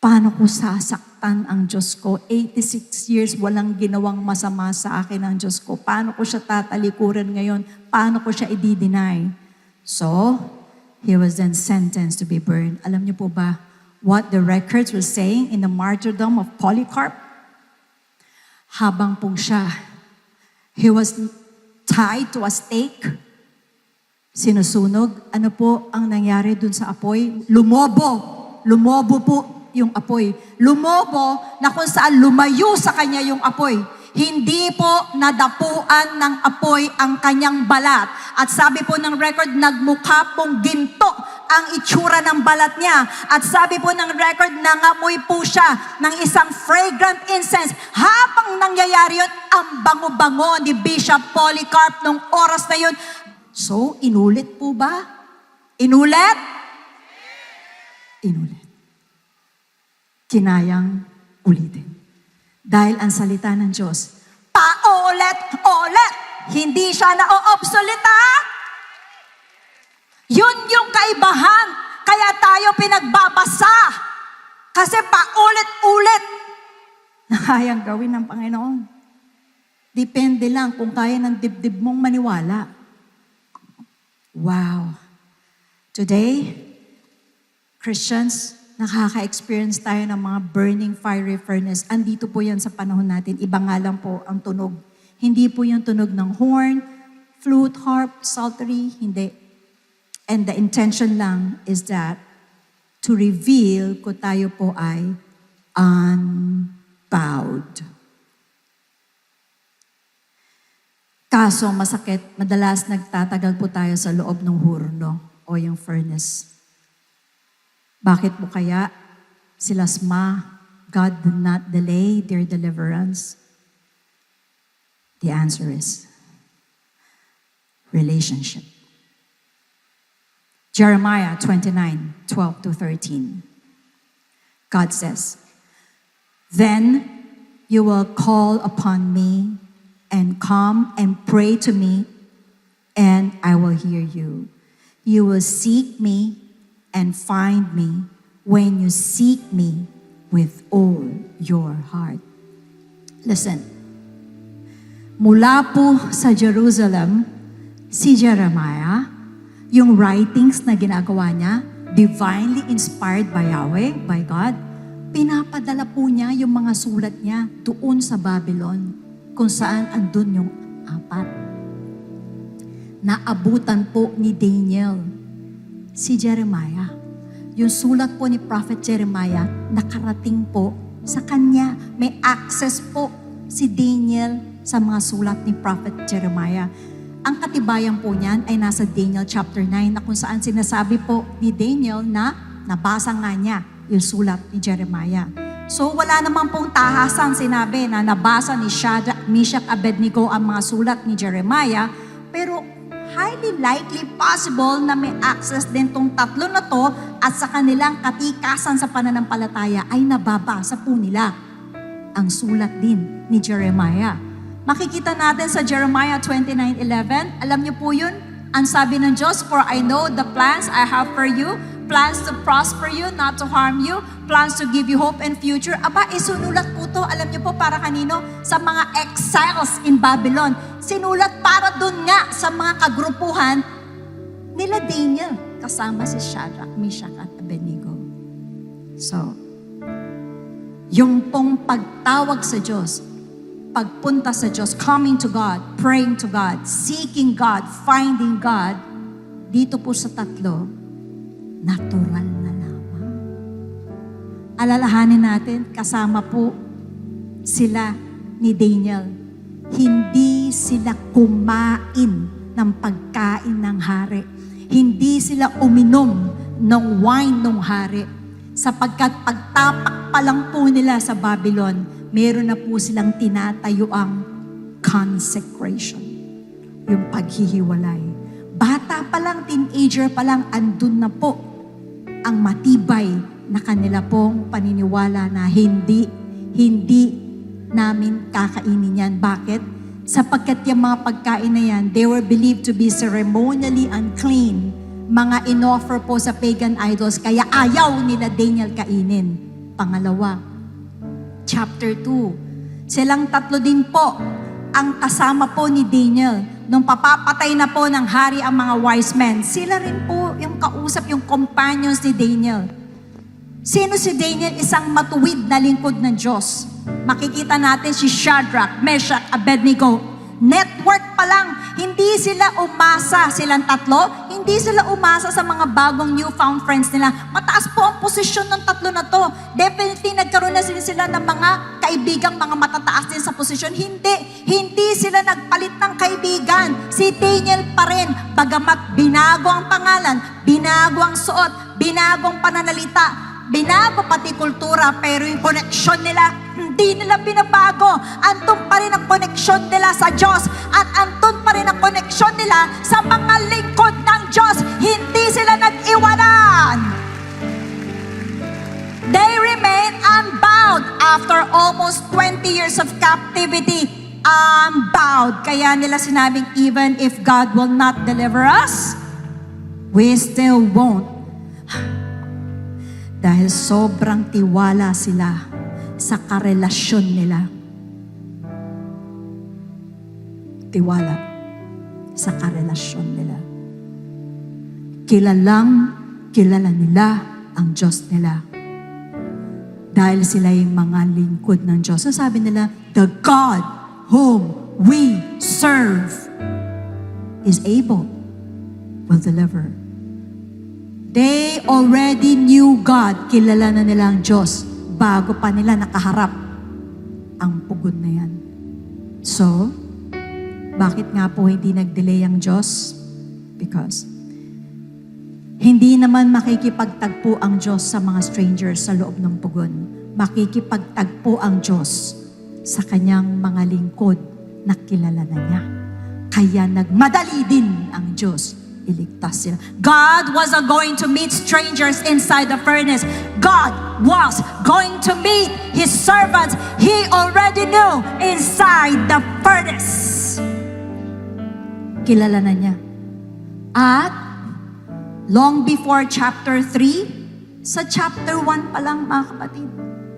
Paano ko sasaktan ang Diyos ko? 86 years, walang ginawang masama sa akin ang Diyos ko. Paano ko siya tatalikuran ngayon? Paano ko siya i-deny? So, he was then sentenced to be burned. Alam niyo po ba what the records were saying in the martyrdom of Polycarp? Habang po siya, he was tied to a stake, sinusunog. Ano po ang nangyari dun sa apoy? Lumobo po yung apoy. Lumobo na kung saan lumayo sa kanya yung apoy. Hindi po nadapuan ng apoy ang kanyang balat. At sabi po ng record, nagmukha pong ginto ang itsura ng balat niya. At sabi po ng record, nangamoy po siya ng isang fragrant incense. Habang nangyayari yun, ang bango-bango ni Bishop Polycarp nung oras na yun. So, inulit po ba? Inulit? Inulit. Kinayang ulitin. Dahil ang salita ng Diyos, paulit-ulit, hindi siya na-obsoleta. Yun yung kaibahan. Kaya tayo pinagbabasa. Kasi paulit-ulit na kayang gawin ng Panginoon. Depende lang kung kaya ng dibdib mong maniwala. Wow. Today, Christians, nakaka-experience tayo ng mga burning fiery furnace. Andito po yan sa panahon natin. Iba nga lang po ang tunog. Hindi po yung tunog ng horn, flute, harp, psaltery. Hindi. And the intention lang is that to reveal kung tayo po ay unbowed. Kaso masakit, madalas nagtatagal po tayo sa loob ng hurno o yung furnace. Bakit po kaya sila God did not delay their deliverance? The answer is relationship. Jeremiah 29:12-13. God says, "Then you will call upon me and come and pray to me, and I will hear you. You will seek me and find me when you seek me with all your heart." Listen, mula po sa Jerusalem, si Jeremiah, yung writings na ginagawa niya, divinely inspired by Yahweh, by God, pinapadala po niya yung mga sulat niya doon sa Babylon, kung saan andun yung 4. Naabutan po ni Daniel si Jeremiah. Yung sulat po ni Prophet Jeremiah, nakarating po sa kanya. May access po si Daniel sa mga sulat ni Prophet Jeremiah. Ang katibayan po niyan ay nasa Daniel chapter 9 na kung saan sinasabi po ni Daniel na nabasa nga niya yung sulat ni Jeremiah. So wala naman pong tahasan sinabi na nabasa ni Shadrach, Meshach, Abednego ang mga sulat ni Jeremiah, pero highly likely possible na may access din tong 3 na to at sa kanilang katikasan sa pananampalataya ay nababasa po nila ang sulat din ni Jeremiah. Makikita natin sa Jeremiah 29:11, alam niyo po yun? Ang sabi ng Diyos, "For I know the plans I have for you, plans to prosper you, not to harm you, plans to give you hope and future." Aba, isunulat po to, alam niyo po para kanino? Sa mga exiles in Babylon. Sinulat para dun nga sa mga kagrupuhan nila Daniel, kasama si Shadrach, Meshach at Abednego. So, yung pong pagtawag sa Diyos, pagpunta sa Diyos, coming to God, praying to God, seeking God, finding God, dito po sa 3, natural na lamang. Alalahanin natin, kasama po sila ni Daniel. Hindi sila kumain ng pagkain ng hari. Hindi sila uminom ng wine ng hari. Sapagkat pagtapak pa lang po nila sa Babylon, meron na po silang tinatayo ang consecration. Yung paghihiwalay. Bata pa lang, teenager pa lang, andun na po ang matibay na kanila pong paniniwala na hindi namin kakainin yan. Bakit? Sapagkat yung mga pagkain na yan, they were believed to be ceremonially unclean. Mga inoffer po sa pagan idols, kaya ayaw nila Daniel kainin. Pangalawa, chapter 2. Silang 3 din po ang kasama po ni Daniel. Nung papapatay na po ng hari ang mga wise men, sila rin po yung kausap, yung companions ni Daniel. Sino si Daniel? Isang matuwid na lingkod ng Diyos. Makikita natin si Shadrach, Meshach, Abednego. Network pa lang. Hindi sila umasa, silang 3. hindi sila umasa sa mga bagong newfound friends nila. Mataas po ang posisyon ng tatlo na to. Definitely nagkaroon na sila ng mga kaibigang mga matataas din sa posisyon. Hindi sila nagpalit ng kaibigan. Si Daniel pa rin, bagamat binago ang pangalan, binago ang suot, binago ang pananalita, binago pati kultura, pero yung koneksyon nila, hindi nila binabago. Andun pa rin ang koneksyon nila sa Diyos at andun pa rin ang koneksyon nila sa mga lingkod ng Diyos. Hindi sila nag-iwanan. They remain unbound after almost 20 years of captivity. Unbound. Kaya nila sinabing, even if God will not deliver us, we still won't. Dahil sobrang tiwala sila sa karelasyon nila. Tiwala sa karelasyon nila. Kilala nila ang Diyos nila. Dahil sila yung mga lingkod ng Diyos. So sabi nila, the God whom we serve is able, will deliver. They already knew God. Kilala na nila ang Diyos bago pa nila nakaharap ang pugod na yan. So, bakit nga po hindi nag-delay ang Diyos? Because hindi naman makikipagtagpo ang Diyos sa mga strangers sa loob ng pugon. Makikipagtagpo ang Diyos sa kanyang mga lingkod na kilala na niya. Kaya nagmadali din ang Diyos. Iligtas sila. God wasn't going to meet strangers inside the furnace. God was going to meet His servants. He already knew inside the furnace. Kilala na niya. At long before chapter 3, sa chapter 1 pa lang mga kapatid,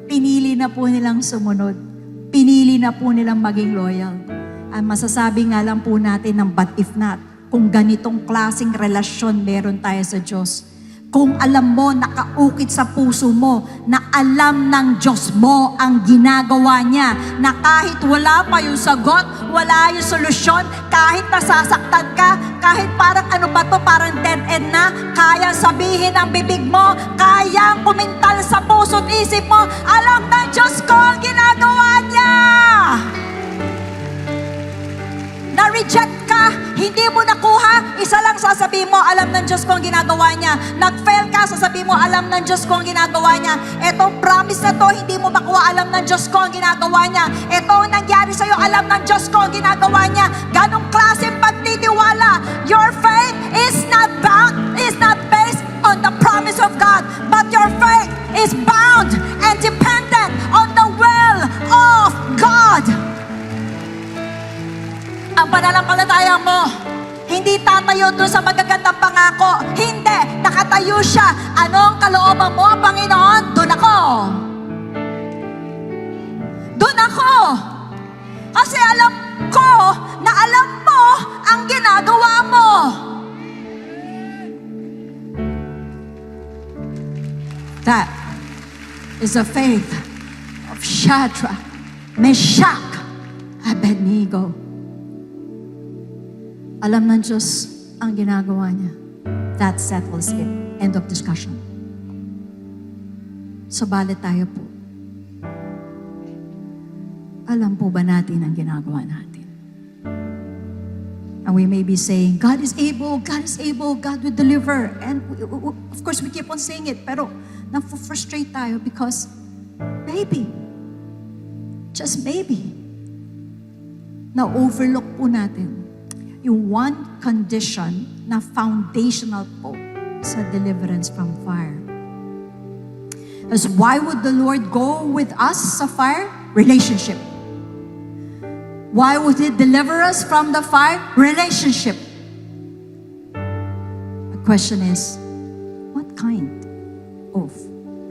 pinili na po nilang sumunod. Pinili na po nilang maging loyal. Ang masasabi nga lang po natin ng but if not, kung ganitong klaseng relasyon meron tayo sa Diyos. Kung alam mo, nakaukit sa puso mo, na alam ng Diyos mo ang ginagawa niya, na kahit wala pa yung sagot, wala yung solusyon, kahit nasasaktan ka, kahit parang ano ba to, parang dead end na, kaya sabihin ang bibig mo, kaya kumintal sa puso't isip mo, alam ng Diyos ko ang ginagawa niya. Na-reject ka, hindi mo nakuha, isa lang sasabihin mo, alam ng Diyos ko ang ginagawa niya. Nag-fail ka, sasabihin mo, alam ng Diyos ko ang ginagawa niya. Etong promise na to, hindi mo makuha, alam ng Diyos ko ang ginagawa niya. Ito ang nangyari sa'yo, alam ng Diyos ko ang ginagawa niya. Ganong klaseng pagtitiwala. Your faith is not based on the promise of God, but your faith is bound and dependent on the will of God. Ang pananampalataya mo, hindi tatayo doon sa magagandang pangako. Hindi, nakatayo siya. Anong kalooban mo, Panginoon? Doon ako. Doon ako. Kasi alam ko na alam mo ang ginagawa mo. That is the faith of Shadrach, Meshach, Abednego. Alam ng Diyos ang ginagawa niya. That settles it. End of discussion. Subalit tayo po. Alam po ba natin ang ginagawa natin? And we may be saying, God is able, God will deliver. And of course, we keep on saying it. Pero na-frustrate tayo because maybe, just maybe, na-overlook po natin yung one condition na foundational po sa deliverance from fire. As why would the Lord go with us sa fire? Relationship. Why would He deliver us from the fire? Relationship. The question is, what kind of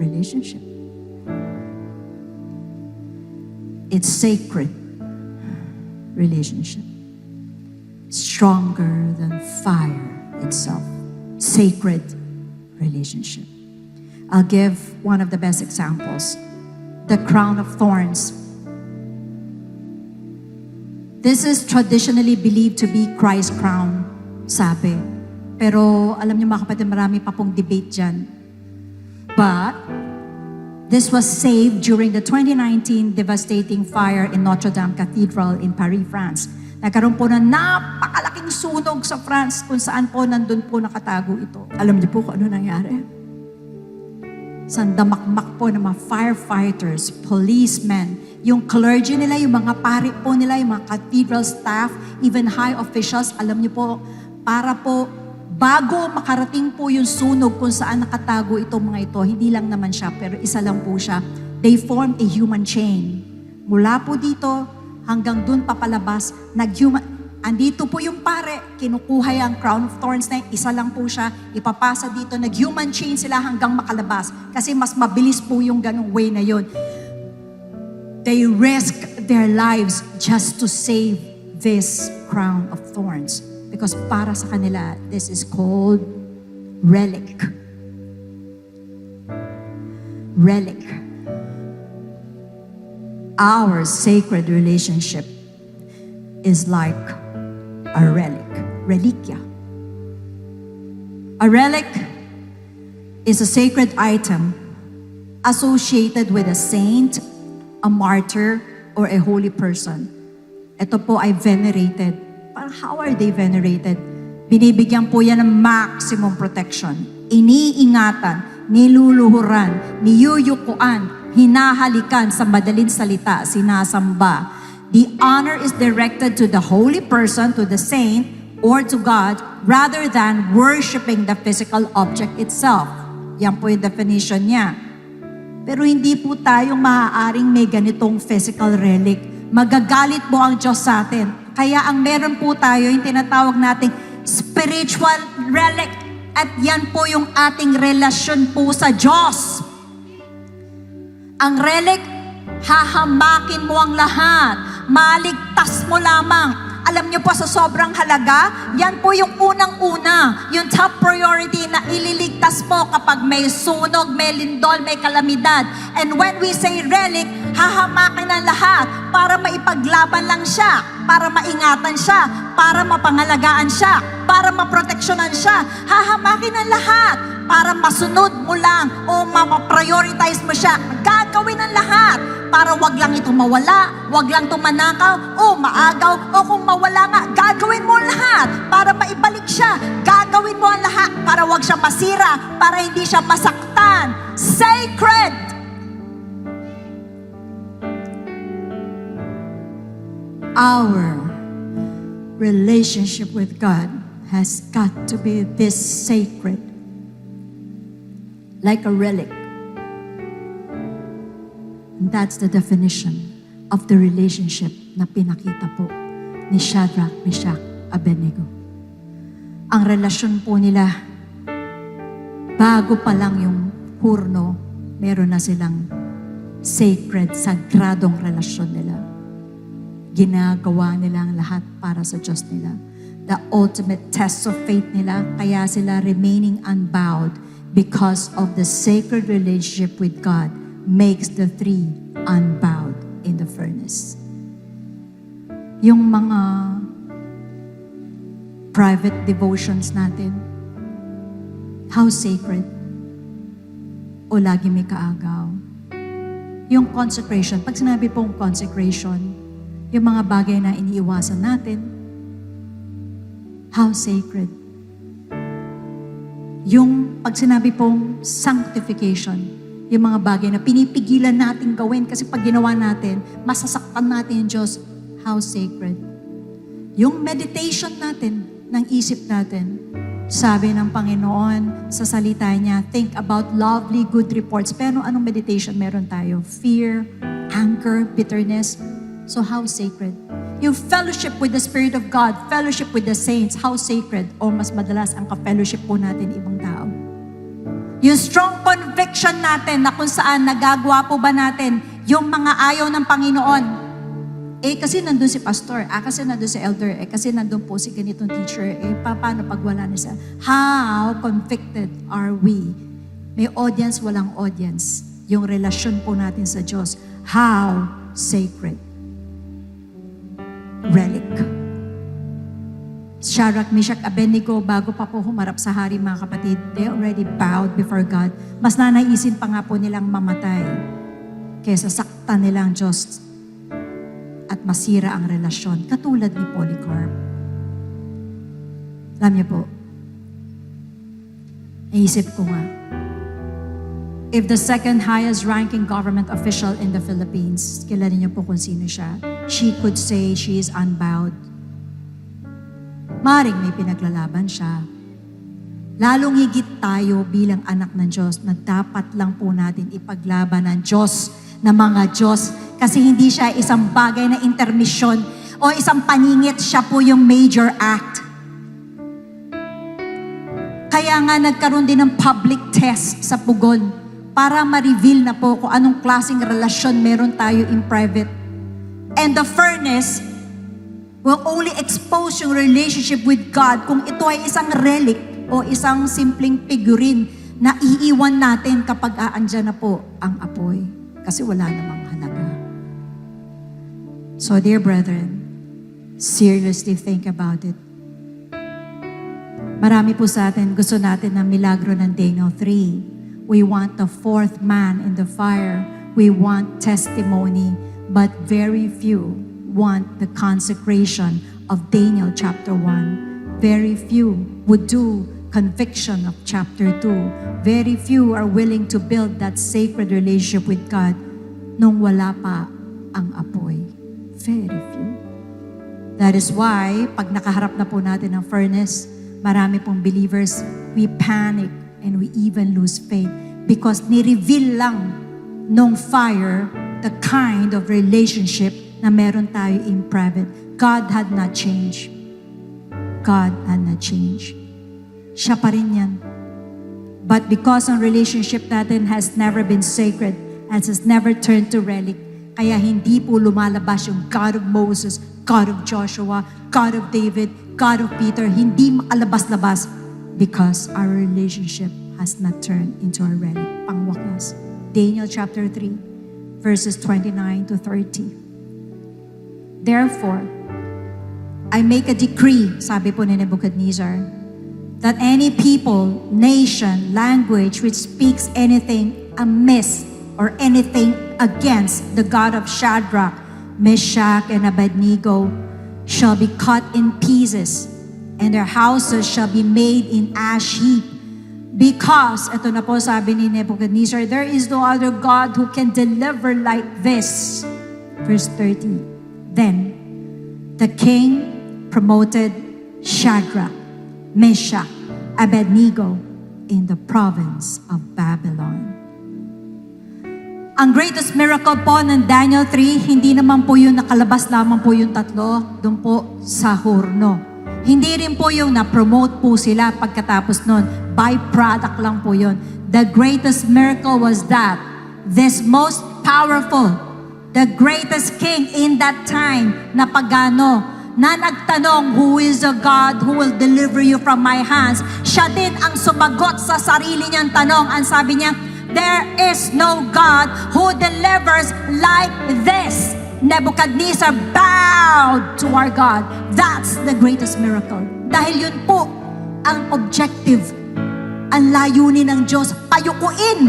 relationship? It's sacred relationship. Stronger than fire itself. Sacred relationship. I'll give one of the best examples. The crown of thorns. This is traditionally believed to be Christ's crown, sabi. Pero alam niyo mga kapatid, marami pa pong debate dyan. But this was saved during the 2019 devastating fire in Notre Dame Cathedral in Paris, France. Nagkaroon po ng napakalaking sunog sa France kung saan po nandun po nakatago ito. Alam niyo po kung ano nangyari? Sandamakmak po ng mga firefighters, policemen, yung clergy nila, yung mga pari po nila, yung mga cathedral staff, even high officials, alam niyo po, para po bago makarating po yung sunog kung saan nakatago itong mga ito, hindi lang naman siya, pero isa lang po siya. They formed a human chain. Mula po dito hanggang dun papalabas, andito po yung pare, kinukuha yung crown of thorns na isa lang po siya, ipapasa dito, nag-human chain sila hanggang makalabas. Kasi mas mabilis po yung ganong way na yun. They risk their lives just to save this crown of thorns. Because para sa kanila, this is called relic. Relic. Our sacred relationship is like a relic. Reliquia. A relic is a sacred item associated with a saint, a martyr, or a holy person. Ito po ay venerated. How are they venerated? Binibigyan po yan ng maximum protection. Iniingatan, niluluhuran, niyuyukuan, hinahalikan sa madaling salita, sinasamba. The honor is directed to the holy person, to the saint, or to God, rather than worshiping the physical object itself. Yan po yung definition niya. Pero hindi po tayo maaaring may ganitong physical relic. Magagalit po ang Diyos sa atin. Kaya ang meron po tayo, yung tinatawag nating spiritual relic. At yan po yung ating relasyon po sa Diyos. Ang relic, hahamakin mo ang lahat. Maligtas mo lamang. Alam niyo po sa sobrang halaga, yan po yung unang-una, yung top priority na ililigtas po kapag may sunog, may lindol, may kalamidad. And when we say relic, hahamakin ang lahat para maipaglaban lang siya, para maingatan siya, para mapangalagaan siya, para maproteksyonan siya. Hahamakin ang lahat para masunod mo lang o maprioritize mo siya. Gagawin ang lahat para wag lang ito mawala, wag lang ito manakaw, o maagaw, o kung mawala nga, gagawin mo ang lahat para maibalik siya. Gagawin mo ang lahat para wag siya masira, para hindi siya masaktan. Sacred! Our relationship with God has got to be this sacred, like a relic. And that's the definition of the relationship na pinakita po ni Shadrach, Meshach, Abednego. Ang relasyon po nila, bago pa lang yung hurno, meron na silang sacred, sagradong relasyon nila. Ginagawa nila ang lahat para sa Diyos nila. The ultimate test of faith nila, kaya sila remaining unbowed because of the sacred relationship with God makes the three unbowed in the furnace. Yung mga private devotions natin, how sacred? O lagi may kaagaw? Yung consecration, pag sinabi pong consecration, yung mga bagay na iniiwasan natin, how sacred? Yung pag sinabi pong sanctification, yung mga bagay na pinipigilan natin gawin kasi pag ginawa natin, masasaktan natin yung Diyos. How sacred. Yung meditation natin, ng isip natin, sabi ng Panginoon sa salita niya, think about lovely good reports. Pero anong meditation meron tayo? Fear, anger, bitterness. So how sacred. Yung fellowship with the Spirit of God, fellowship with the saints, how sacred. O mas madalas ang ka-fellowship po natin ibang tao. Yung strong conviction natin na kung saan nagagawa po ba natin yung mga ayaw ng Panginoon. Kasi nandun si pastor, kasi nandun si elder, kasi nandun po si ganitong teacher, paano pag wala na siya? How convicted are we? May audience, walang audience. Yung relasyon po natin sa Diyos, how sacred. Relic. Shadrach, Meshach, Abednego, bago pa po humarap sa hari, mga kapatid, they already bowed before God. Mas nanaisin pa nga po nilang mamatay kaysa saktan nilang Diyos at masira ang relasyon, katulad ni Polycarp. Alam niyo po, naisip ko nga, if the second highest ranking government official in the Philippines, kilala niyo po kung sino siya, she could say she is unbowed. Maring may pinaglalaban siya. Lalong higit tayo bilang anak ng Diyos na dapat lang po natin ipaglaban ng Diyos na mga Diyos, kasi hindi siya isang bagay na intermission o isang paningit, siya po yung major act. Kaya nga nagkaroon din ng public test sa Pugon para ma-reveal na po kung anong klaseng relasyon meron tayo in private. And the furnace will only expose yung relationship with God kung ito ay isang relic o isang simpleng figurine na iiwan natin kapag aandyan na po ang apoy. Kasi wala namang halaga. So dear brethren, seriously think about it. Marami po sa atin, gusto natin ng milagro ng Daniel 3. We want the fourth man in the fire. We want testimony, but very few want the consecration of Daniel chapter 1. Very few would do conviction of chapter 2. Very few are willing to build that sacred relationship with God nung wala pa ang apoy. Very few. That is why, pag nakaharap na po natin ang furnace, marami pong believers, we panic and we even lose faith because ni-reveal lang nung fire the kind of relationship na meron tayo in private. God had not changed. God had not changed. Siya pa rin yan. But because ang relationship natin has never been sacred, has never turned to relic, kaya hindi po lumalabas yung God of Moses, God of Joshua, God of David, God of Peter, hindi makalabas-labas because our relationship has not turned into a relic. Pangwakas. Daniel chapter 3, verses 29 to 30. Therefore, I make a decree, sabi po ni Nebuchadnezzar, that any people, nation, language which speaks anything amiss or anything against the God of Shadrach, Meshach, and Abednego shall be cut in pieces, and their houses shall be made in ash heap. Because, ito na po sabi ni Nebuchadnezzar, there is no other God who can deliver like this. Verse 30. Then, the king promoted Shadrach, Meshach, Abednego in the province of Babylon. Ang greatest miracle po ng Daniel 3, hindi naman po yung nakalabas lamang po yung tatlo, doon po sa Horno. Hindi rin po yung na-promote po sila pagkatapos nun. Byproduct lang po yun. The greatest miracle was that this most powerful, the greatest king in that time na pagano, na nagtanong, who is a God who will deliver you from my hands? Siya din ang sumagot sa sarili niyang tanong. Ang sabi niya, there is no God who delivers like this. Nebuchadnezzar bowed to our God. That's the greatest miracle. Dahil yun po ang objective, ang layunin ng Diyos, payukuin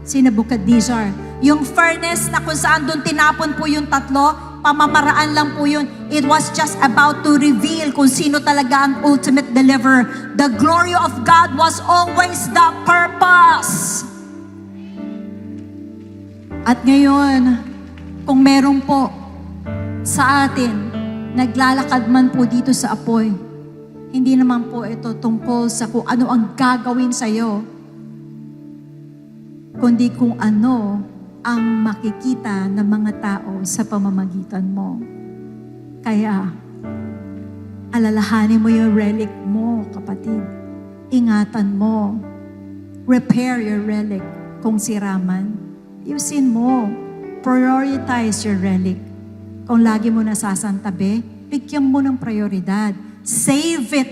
si Nebuchadnezzar. Yung furnace na kung saan doon tinapon po yung tatlo, pamamaraan lang po yun. It was just about to reveal kung sino talaga ang ultimate deliverer. The glory of God was always the purpose. At ngayon, kung meron po sa atin, naglalakad man po dito sa apoy, hindi naman po ito tungkol sa kung ano ang gagawin sa'yo, kundi kung ano ang makikita ng mga tao sa pamamagitan mo. Kaya, alalahanin mo yung relic mo, kapatid. Ingatan mo. Repair your relic kung sira man. Yusin mo. Prioritize your relic. Kung lagi mo nasasantabi, bigyan mo ng prioridad. Save it.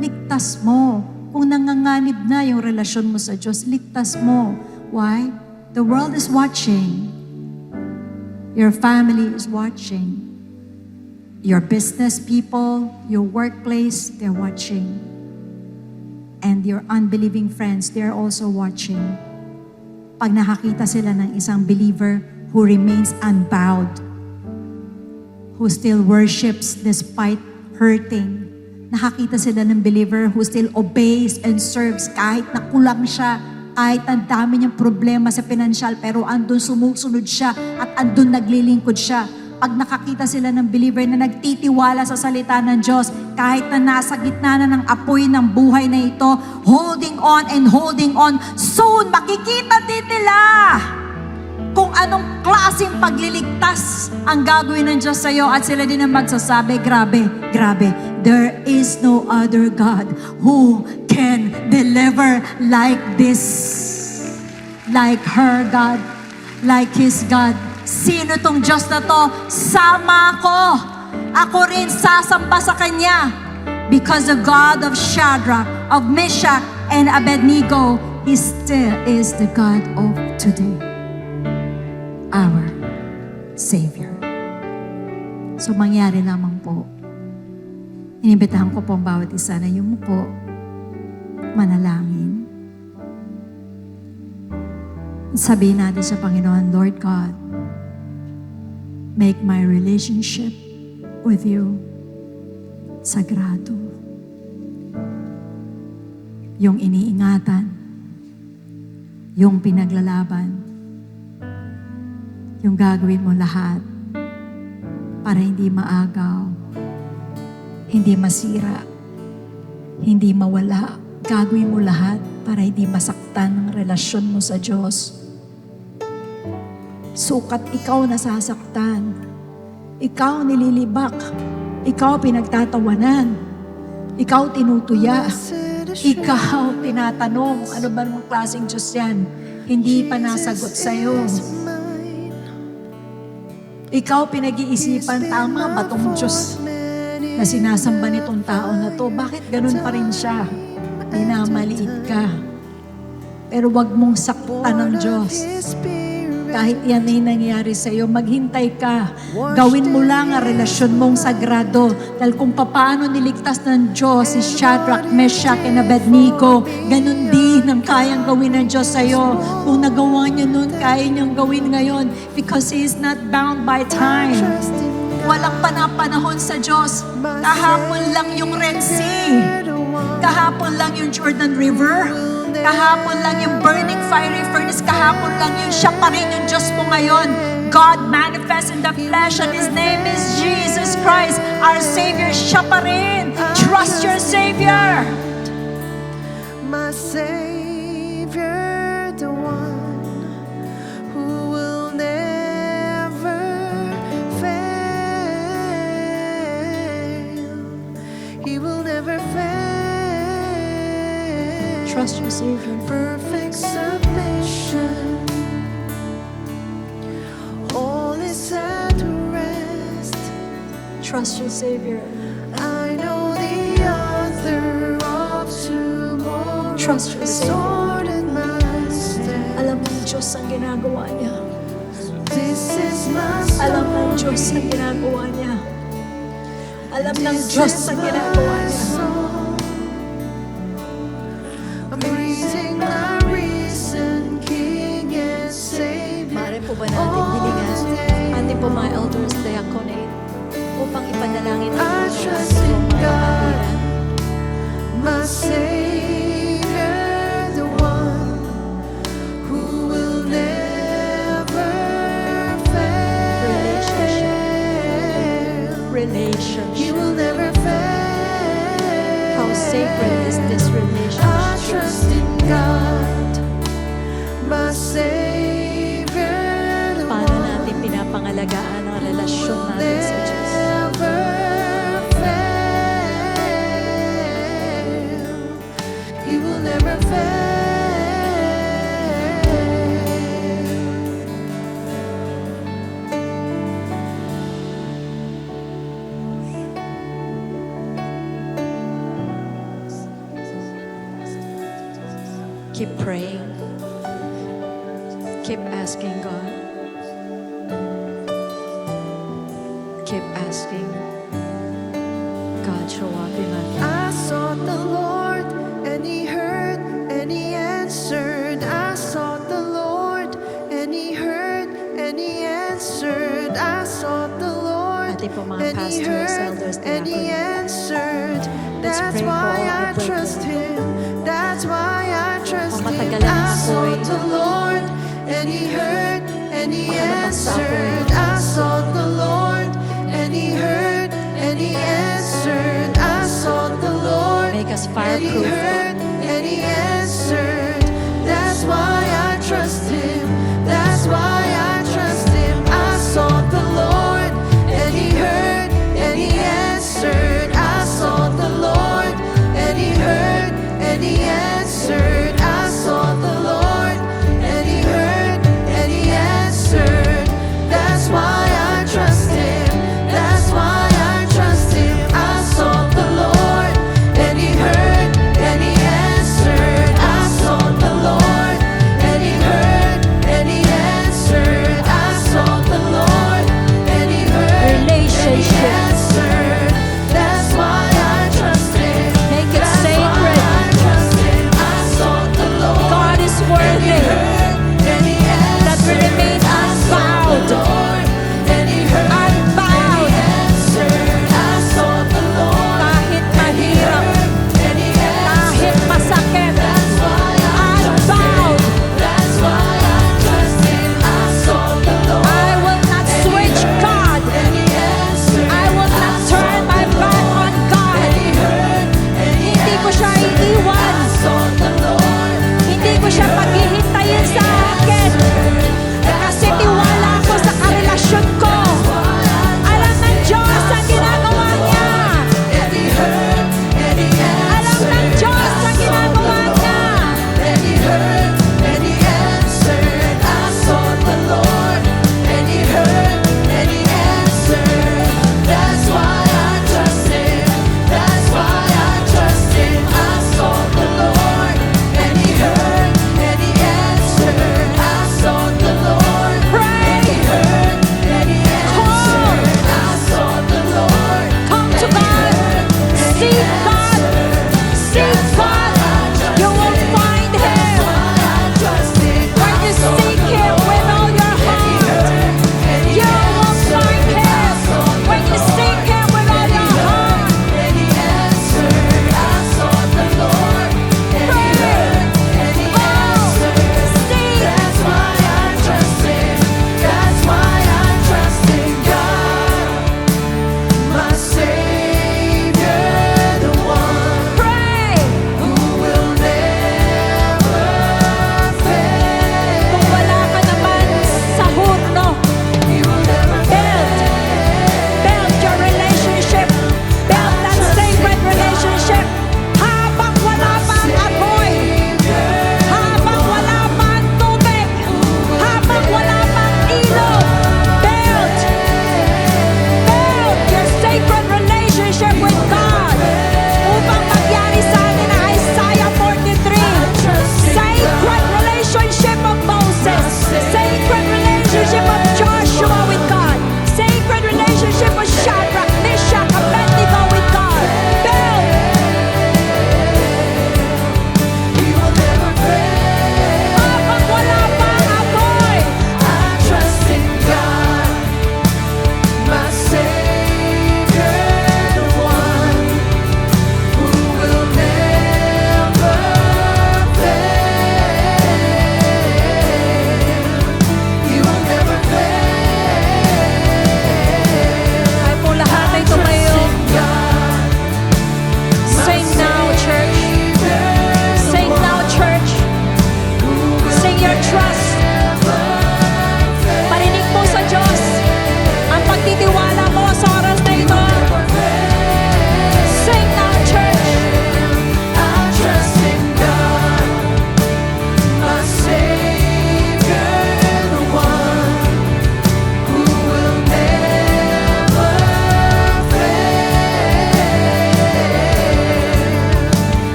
Ligtas mo. Kung nanganganib na yung relasyon mo sa Diyos, ligtas mo. Why? The world is watching. Your family is watching. Your business people, your workplace, they're watching. And your unbelieving friends, they're also watching. Pag nakakita sila ng isang believer who remains unbowed, who still worships despite hurting, nakakita sila ng believer who still obeys and serves kahit na kulang siya, kahit ang dami niyang problema sa pinansyal, pero andun sumusunod siya at andun naglilingkod siya. Pag nakakita sila ng believer na nagtitiwala sa salita ng Diyos, kahit na nasa gitna na ng apoy ng buhay na ito, holding on, soon makikita din nila kung anong klaseng pagliligtas ang gagawin ng Diyos sa iyo at sila din ang magsasabi, grabe, there is no other God who can deliver like this, like her God, like his God. Sino tong Diyos na to? Sama ko. Ako rin sasamba sa Kanya. Because the God of Shadrach, of Meshach, and Abednego, He still is the God of today. Our Savior. So mangyari lamang po. Inibitahan ko po ang bawat isa na yumuko, manalangin. Sabihin natin sa Panginoon, Lord God, make my relationship with you sagrado. Yung iniingatan, yung pinaglalaban, yung gagawin mo lahat para hindi maagaw, hindi masira, hindi mawala. Gagawin mo lahat para hindi masaktan ang relasyon mo sa Diyos. Sukat ikaw nasasaktan. Ikaw nililibak. Ikaw pinagtatawanan. Ikaw tinutuya. Ikaw tinatanong, ano ba namang klaseng Diyos yan? Hindi pa nasagot sa'yo. Ikaw pinag-iisipan, tama ba tong Diyos na sinasamba nitong tao na to? Bakit ganun pa rin siya? Minamaliit ka. Pero wag mong saktan ng Diyos. Kahit yan ay nangyari sa iyo, maghintay ka. Gawin mo lang ang relasyon mong sagrado. Dahil kung paano niligtas ng Diyos si Shadrach, Meshach, and Abednego, ganun din ang kayang gawin ng Diyos sa iyo. Kung nagawa niyo noon, kaya niyang gawin ngayon because He is not bound by time. Walang panapanahon sa Diyos. Kahapon lang yung Red Sea. Kahapon lang yung Jordan River. Kahapon lang yung burning fiery furnace. Kahapon lang yung siya pa rin yung Diyos mo ngayon. God manifest in the flesh and His name is Jesus Christ, our Savior. Siya pa rin. Trust your Savior. My Savior, the one who will never fail. He will never fail. Trust your Savior. Perfect submission. All is at rest. Trust your Savior. I know the author of tomorrow. Trust your Savior. Ordered my steps. Alam mo yung Diyos ang ginagawa niya. This is my story. Alam mo yung Diyos ang ginagawa niya. Alam ng Diyos ang ginagawa niya. I'm praising my risen King and Savior. Maaari po ba natin hilingan ating po mga elders diaconate upang ipanalangin ang I mga trust in God, kapatiran. my Savior, the one who will never fail. He Relationship. will never fail. How sacred is this I relationship? trust in God, my Savior, the Paano one natin pinapangalagaan ang relasyon natin sa Diyos? never fail. He will never fail. Keep praying. Keep asking God. Keep asking. pati po mga and He pastors, heard, elders, and He diaconate. answered. Let's That's pray for why all I our trust brethren. Him. That's why I trust Ang Him. matagalan I ng sought apoy. the Lord, and He heard, and He Makalabas sa apoy. answered. I sought the Lord, and He heard, and He answered. I sought the Lord, Make us and He fireproof. heard, and He answered. That's why I trust Him. That's why I trust Him. I sought the Lord, and He heard, and He answered. I sought the Lord, and He heard, and He answered. I sought the Lord, and He heard, and He answered. That's why I trust Him. That's why I trust Him. I sought the Lord, and He heard, and He answered. I sought the Lord, and He heard,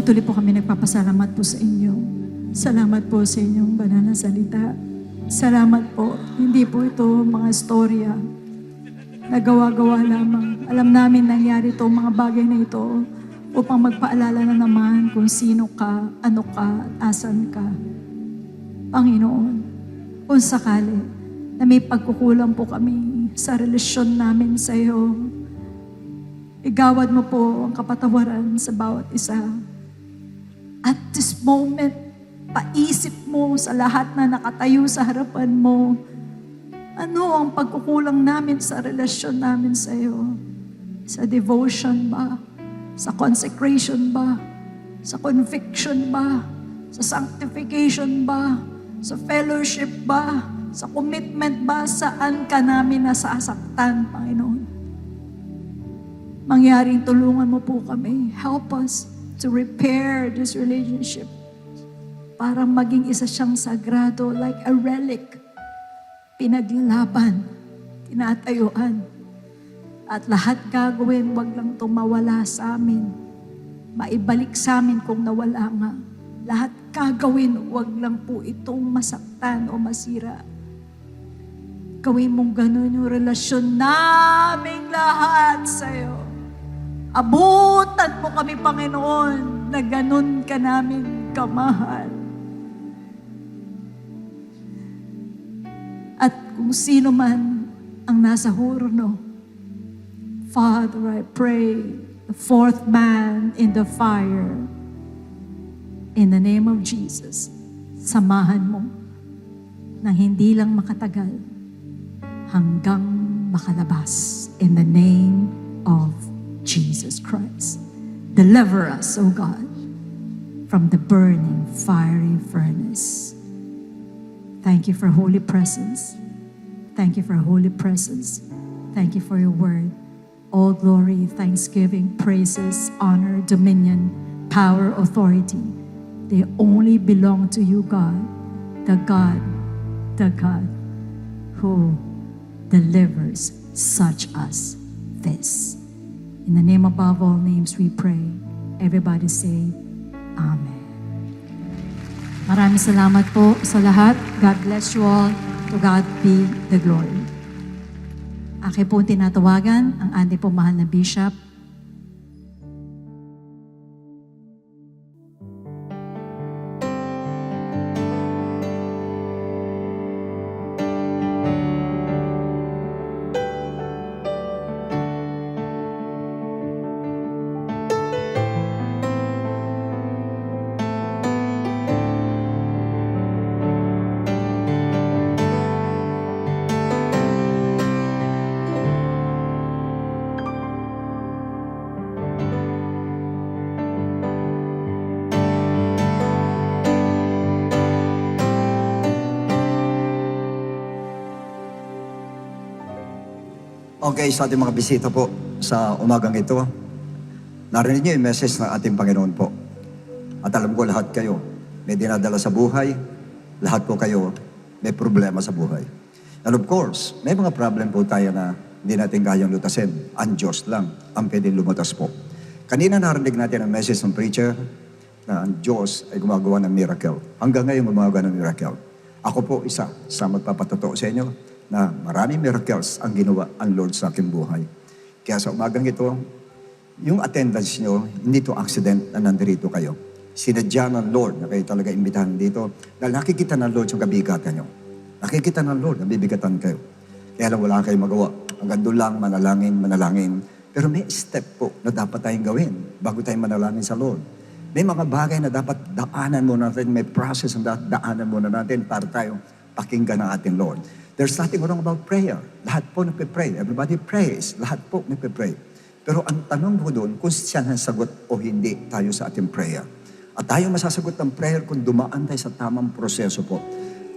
Patuloy po kami nagpapasalamat po sa inyo. Salamat po sa inyong banal na salita. Salamat po. Hindi po ito mga istorya na gawa-gawa lamang. Alam namin nangyari itong mga bagay na ito upang magpaalala na naman kung sino ka, ano ka, asan ka. Panginoon, kung sakali na may pagkukulang po kami sa relasyon namin sa iyo, igawad mo po ang kapatawaran sa bawat isa. At this moment, paisip mo sa lahat na nakatayo sa harapan mo, ano ang pagkukulang namin sa relasyon namin sa iyo? Sa devotion ba? Sa consecration ba? Sa conviction ba? Sa sanctification ba? Sa fellowship ba? Sa commitment ba? Saan ka namin nasasaktan, Panginoon? Mangyaring tulungan mo po kami. Help us to repair this relationship para maging isa siyang sagrado, like a relic. Pinaglalaban, tinatayuan. At lahat gagawin, wag lang itong mawala sa amin. Maibalik sa amin kung nawala nga. Lahat gagawin, wag lang po itong masaktan o masira. Gawin mong ganun yung relasyon naming lahat sa'yo. Abutan mo kami, Panginoon, na ganun ka namin kamahal. At kung sino man ang nasa hurno, Father, I pray, the fourth man in the fire, in the name of Jesus, samahan mo nang hindi lang makatagal hanggang makalabas in the name of Jesus Christ. Deliver us, O God, from the burning fiery furnace. Thank you for holy presence. Thank you for holy presence. Thank you for your word. All glory, thanksgiving, praises, honor, dominion, power, authority, they only belong to you, God, the God who delivers such as this. In the name above all names we pray. Everybody say, Amen. Maraming salamat po sa lahat. God bless you all. To God be the glory. Akin po tinatawagan ang ating pong mahal na Bishop. Okay, sa ating mga bisita po sa umagang ito, narinig niyo yung message ng ating Panginoon po. At alam ko lahat kayo may dinadala sa buhay, lahat po kayo may problema sa buhay. And of course, may mga problem po tayo na hindi natin kayang lutasin. Ang Diyos lang ang pwedeng lumutas po. Kanina narinig natin ang message ng preacher na ang Diyos ay gumagawa ng miracle. Hanggang ngayon gumagawa ng miracle. Ako po isa sa magpapatotoo sa inyo na maraming miracles ang ginawa ang Lord sa aking buhay. Kaya sa umagang ito, yung attendance nyo, hindi to accident na nandito kayo. Sinadya ng Lord na kayo talaga imbitahan dito dahil nakikita ng Lord yung kabigatan nyo. Nakikita ng Lord na bibigatan kayo. Kaya lang wala kayong magawa. Hanggang doon lang, manalangin. Pero may step po na dapat tayong gawin bago tayo manalangin sa Lord. May mga bagay na dapat daanan muna natin, may process na daanan muna natin para tayo pakinggan ng ating Lord. There's nothing wrong about prayer. Lahat po nagpe-pray. Everybody prays. Lahat po nagpe-pray. Pero ang tanong po doon, kung siya ang sagot o hindi tayo sa ating prayer. At tayo masasagot ng prayer kung dumaan tayo sa tamang proseso po.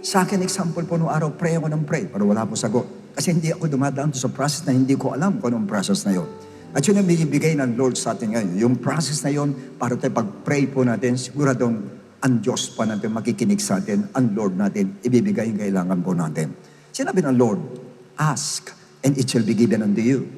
Sa akin, example po, noong araw, pray ako ng pray, pero wala po sagot. Kasi hindi ako dumadaan sa process na hindi ko alam kung anong process na yun. At yun ang binibigay ng Lord sa atin ngayon. Yung process na yun, para tayo pag-pray po natin, siguradong ang Diyos pa natin makikinig sa atin, ang Lord natin, ibibigay yung kailangan po natin. Sinabi ng Lord, ask, and it shall be given unto you.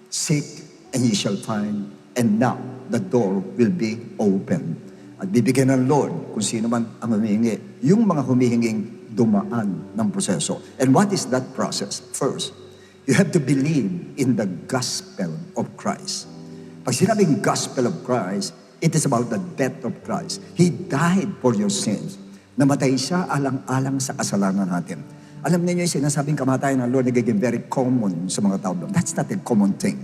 Seek, and ye shall find. and now the door will be open. At bibigyan ng Lord kung sino man ang humihingi. Yung mga humihinging dumaan ng proseso. And what is that process? First, you have to believe in the gospel of Christ. Pag sinabing gospel of Christ, it is about the death of Christ. He died for your sins. Namatay siya alang-alang sa kasalanan natin. Alam niyo yung sinasabing kamatayan ng Lord nagiging very common sa mga tao. That's not a common thing.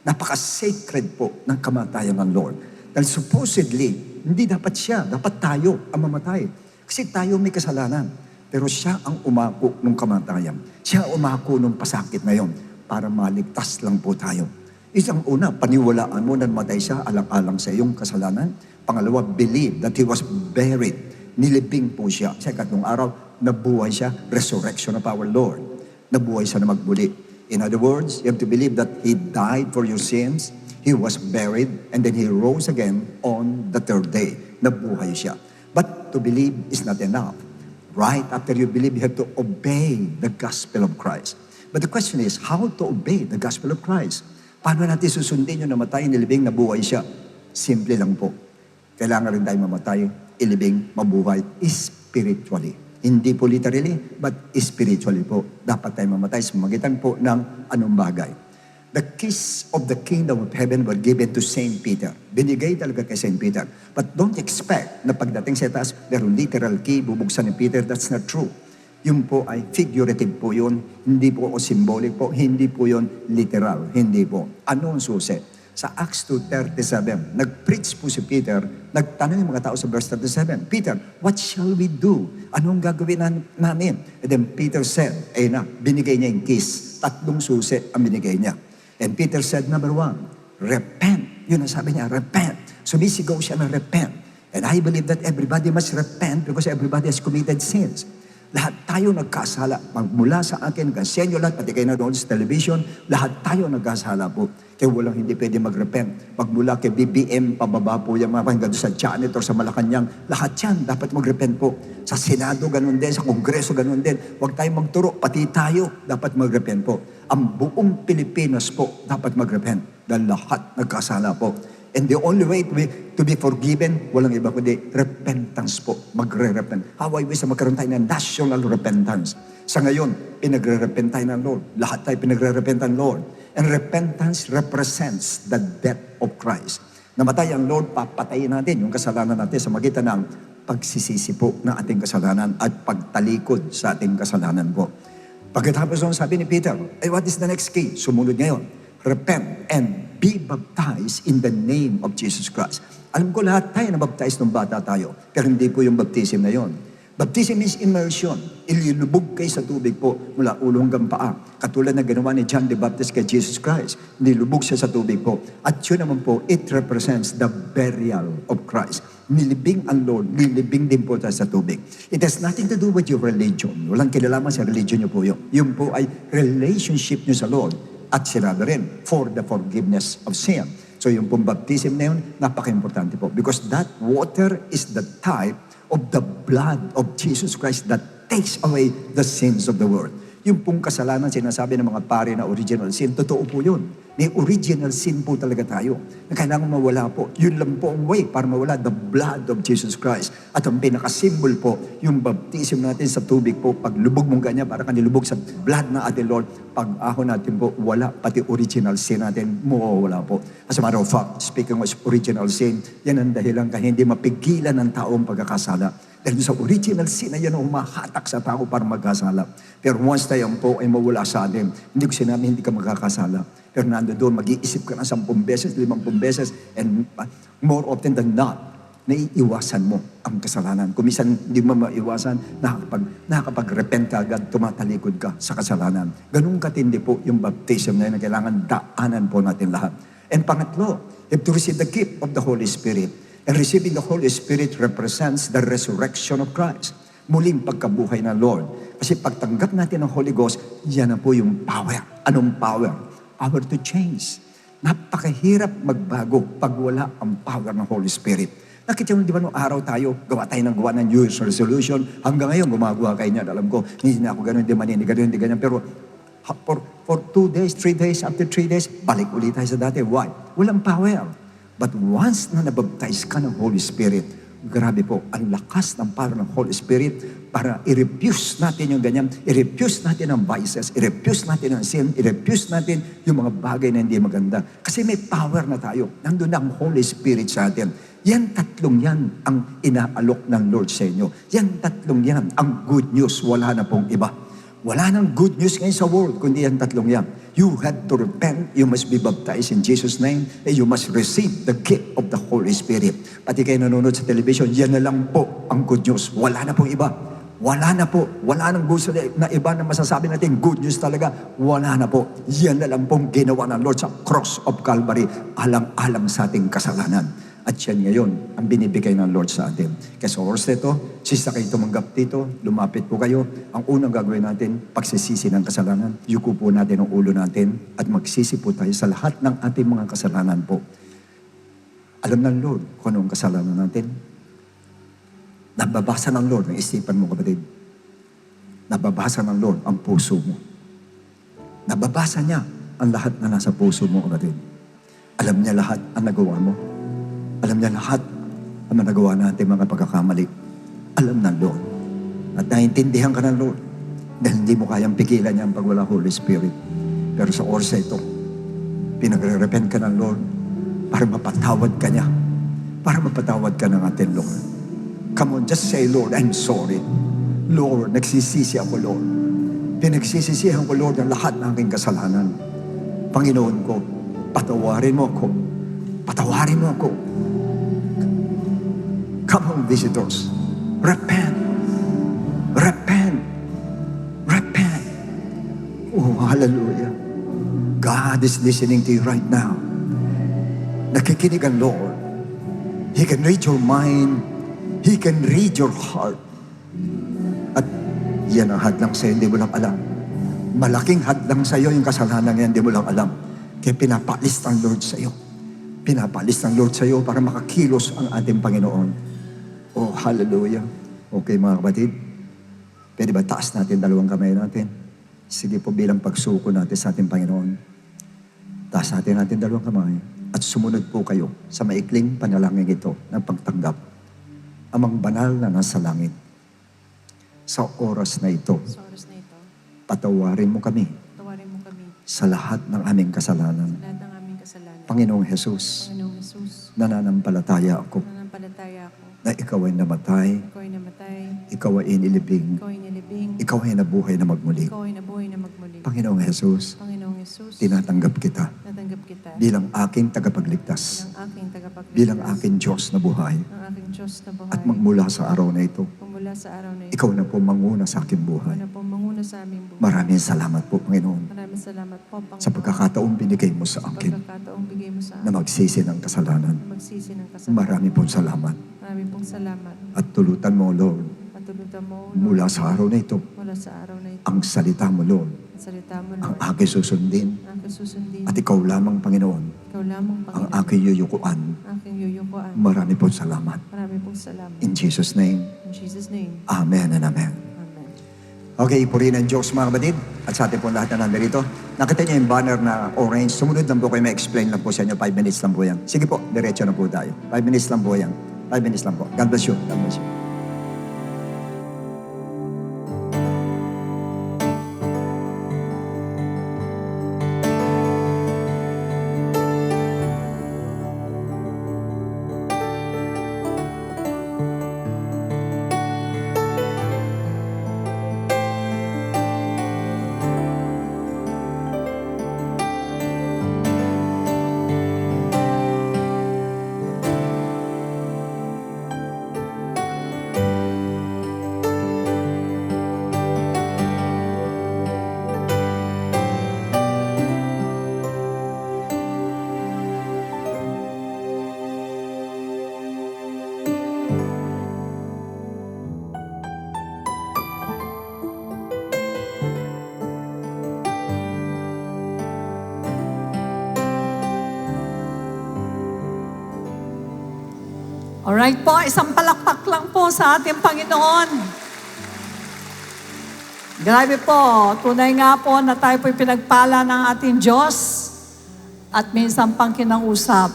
Napaka-sacred po ng kamatayan ng Lord. Dahil supposedly, hindi dapat siya, dapat tayo ang mamatay. Kasi tayo may kasalanan. Pero siya ang umako ng kamatayan. Siya ang umako ng pasakit na yon para maligtas lang po tayo. Isang una, paniwalaan mo na namatay siya alang-alang sa iyong kasalanan. Pangalawa, believe that He was buried. Nilibing po siya. Sa ikatlong araw, nabuhay siya. Resurrection of our Lord. Nabuhay siya na magbuli. In other words, you have to believe that He died for your sins. He was buried, and then He rose again on the third day. Nabuhay siya. But to believe is not enough. Right after you believe, you have to obey the gospel of Christ. But the question is, how to obey the gospel of Christ? Paano natin susundin yung namatay, nilibing, nabuhay siya? Simple lang po. Kailangan rin tayo mamatay, ilibing, mabuhay, spiritually. Hindi po literally, but spiritually po. Dapat tayo mamatay sa magitan po ng anong bagay. The keys of the kingdom of heaven were given to Saint Peter. Binigay talaga kay Saint Peter. But don't expect na pagdating sa taas, meron literal key, bubuksan ni Peter. That's not true. Yun po ay figurative po yun. Hindi po o symbolic po. Hindi po yun literal. Hindi po. Ano ang susi? Sa Acts 2:37, nag-preach po si Peter. Nagtanong yung mga tao sa verse 37, Peter, what shall we do? Anong gagawin namin? And then Peter said, binigay niya yung keys. 3 susi ang binigay niya. And Peter said, number 1, repent. Yun ang sabi niya, repent. Sumisigaw siya na repent. And I believe that everybody must repent because everybody has committed sins. Lahat tayo nagkasala. Magmula sa akin, sa inyo lahat, pati kayo nanonood sa television, lahat tayo nagkasala po. Kaya walang hindi pwede mag-repent. Magmula kay BBM, pababa po yung mga hanggang sa Janet or sa Malacanang, lahat yan dapat mag-repent po. Sa Senado, ganun din. Sa Kongreso, ganun din. Huwag tayo magturo, pati tayo dapat mag-repent po. Ang buong Pilipinas po dapat mag-repent. Dahil lahat nagkasala po. And the only way to be forgiven, walang iba kundi repentance po. Magre-repent. How I wish na magkaroon tayo ng national repentance. Sa ngayon, pinagre-repent tayo ng Lord. Lahat tayo pinagre-repent ng Lord. And repentance represents the death of Christ. Namatay ang Lord, papatayin natin yung kasalanan natin sa magitan ng pagsisisi po ng ating kasalanan at pagtalikod sa ating kasalanan po. Pagkatapos nun, sabi ni Peter, what is the next key? Sumunod ngayon, repent and be baptized in the name of Jesus Christ. Alam ko lahat tayo na-baptize nung bata tayo, pero hindi po yung baptism na yon. Baptism is immersion. Ililubog kayo sa tubig po mula ulo hanggang paa. Katulad na ginawa ni John the Baptist kay Jesus Christ. Nilubog siya sa tubig po. At yun naman po, it represents the burial of Christ. Nilibing ang Lord, nilibing din po tayo sa tubig. It has nothing to do with your religion. Walang kilalaman sa religion niyo po yun. Yun po ay relationship niyo sa Lord. At sinabi rin, for the forgiveness of sin. So yung pong baptism na yun, napaka-importante po. Because that water is the type of the blood of Jesus Christ that takes away the sins of the world. Yung pong kasalanan, sinasabi ng mga pare na original sin, totoo po yun. May original sin po talaga tayo. Na kailangan mawala po. Yun lang po ang way para mawala, the blood of Jesus Christ. At ang pinaka-symbol po, yung baptism natin sa tubig po, pag lubog mong ganyan, para ka nilubog sa blood na ating Lord, pag ahon natin po, wala, pati original sin natin, mawawala po. As a matter of fact, speaking of original sin, yan ang dahilan kaya hindi mapigilan ng taong pagkakasala. Dahil sa original sin na yan ang humahatak sa tao para magkasala. Pero once tayo po ay mawala sa atin, hindi ko sinabi hindi ka magkakasala. Pero nando doon, mag-iisip ka na 10 beses, 50 beses, and more often than not, naiiwasan mo ang kasalanan. Kung minsan hindi mo maiwasan, nakakapag-repent ka agad, tumatalikod ka sa kasalanan. Ganun katindi po yung baptism na yun na kailangan daanan po natin lahat. And pangatlo, you have to receive the gift of the Holy Spirit. And receiving the Holy Spirit represents the resurrection of Christ. Muling pagkabuhay ng Lord. Kasi pagtanggap natin ng Holy Ghost, yan na po yung power. Anong power? Power to change. Napakahirap magbago pag wala ang power ng Holy Spirit. Nakita mo, di ba, nung araw tayo, gawa tayo ng New Year's resolution. Hanggang ngayon, gumagawa kayo niyan. Alam ko, hindi na ako ganun, hindi manini, ganun, hindi ganyan. Pero for 2 days, 3 days, after 3 days, balik ulit tayo sa dati. Why? Walang power. But once na nabaptize ka ng Holy Spirit, grabe po, ang lakas ng power ng Holy Spirit para i-refuse natin yung ganyan, i-refuse natin ang vices, i-refuse natin ang sin, i-refuse natin yung mga bagay na hindi maganda. Kasi may power na tayo. Nandun na ang Holy Spirit sa atin. Yan tatlong yan ang inaalok ng Lord sa inyo. Yan tatlong yan ang good news. Wala na pong iba. Wala nang good news ngayon sa world, kundi yan tatlong yan. You had to repent, you must be baptized in Jesus' name, and you must receive the gift of the Holy Spirit. Pati kayo nanonood sa television, yan na lang po ang good news. Wala na pong iba. Wala na po. Wala nang gusto na iba na masasabi natin, good news talaga. Wala na po. Yan na lang pong ginawa ng Lord sa cross of Calvary, alang-alang sa ating kasalanan. At yan ngayon, ang binibigay ng Lord sa atin. Kaya sa oras nito, sisa kayo tumanggap dito, lumapit po kayo. Ang unang gagawin natin, pagsisisi ng kasalanan. Yuko po natin ang ulo natin at magsisi po tayo sa lahat ng ating mga kasalanan po. Alam ng Lord kung anong kasalanan natin. Nababasa ng Lord ang isipan mo, kapatid. Nababasa ng Lord ang puso mo. Nababasa niya ang lahat na nasa puso mo, kapatid. Alam niya lahat ang nagawa mo. Alam niya lahat ang nagawa natin mga pagkakamali. Alam ng Lord. At naiintindihan ka ng Lord dahil hindi mo kayang pigilan niya pag wala Holy Spirit. Pero sa oras ito, pinagre-repent ka ng Lord para mapatawad ka niya. Para mapatawad ka ng ating Lord. Come on, just say, Lord, I'm sorry. Lord, nagsisisi ako, Lord. Pinagsisisihan ko, Lord, ang lahat ng aking kasalanan. Panginoon ko, patawarin mo ako. Patawarin mo ako. Come on, visitors. Repent. Repent. Repent. Oh, hallelujah. God is listening to you right now. Nakikinig ang Lord. He can read your mind. He can read your heart. At yan ang hadlang sa'yo, hindi mo lang alam. Malaking hadlang sa'yo yung kasalanan yan, hindi mo lang alam. Kaya pinapaalis ng Lord sa'yo. Pinapaalis ng Lord sa'yo para makakilos ang ating Panginoon. Oh, hallelujah. Okay, mga kapatid. Pwede ba taas natin dalawang kamay natin? Sige po, bilang pagsuko natin sa ating Panginoon. Taas natin dalawang kamay. At sumunod po kayo sa maikling panalangin ito ng pagtanggap. Amang banal na nasa langit. Sa oras na ito, Sa oras na ito, patawarin mo kami tawarin mo kami sa lahat ng aming kasalanan. sa lahat ng aming kasalanan. Panginoong Jesus, Panginoong Jesus, nananampalataya ako nananampalataya ako. na ikaw ay namatay, Ikaw ay namatay. ikaw ay inilibing, Ikaw ay nilibing. ikaw ay nabuhay na magmuli. Ikaw ay nabuhay na magmuli. Panginoong Jesus, Panginoong Jesus, tinatanggap kita natanggap kita bilang aking tagapagligtas, bilang aking tagapagligtas, bilang aking Diyos na buhay. ang aking Diyos na buhay. At magmula sa araw na ito, Pagmula sa araw na ito, ikaw na po manguna sa aking ikaw buhay. na po manguna sa aming buhay. Maraming salamat po, Panginoon, Maraming salamat po, Panginoon, sa pagkakataong binigay mo sa akin pagkakataong bigay mo sa na amin magsisi ng kasalanan. na magsisi ng kasalanan. Marami pong salamat. Maraming pong salamat. At tulutan mo, Lord, Patulutan mo, Lord, mula sa araw na ito, mula sa araw na ito. ang salita mo, Lord, Ang salita mo, ang Lord, aking susundin. ang aking susundin. At ikaw lamang, Panginoon, Ikaw lamang, ang Panginoon, aking yuyukuan. ang aking yuyukuan. Marami pong salamat. Maraming pong salamat. In Jesus' name, In Jesus' name, Amen and Amen. Amen. Okay, purihin ang Diyos, mga kapatid. At sa atin po lahat na nandito. Nakita niyo yung banner na orange. Sumunod lang po kayo, may explain lang po sa inyo. 5 minutes lang po yan. Sige po, diretso na po tayo. 5 minutes lang po yan. 5 minutes lang po. God bless you. God bless you. Alright po, isang palakpak lang po sa ating Panginoon. Grabe po, tunay nga po na tayo po'y pinagpala ng ating Diyos at minsan pang kinausap.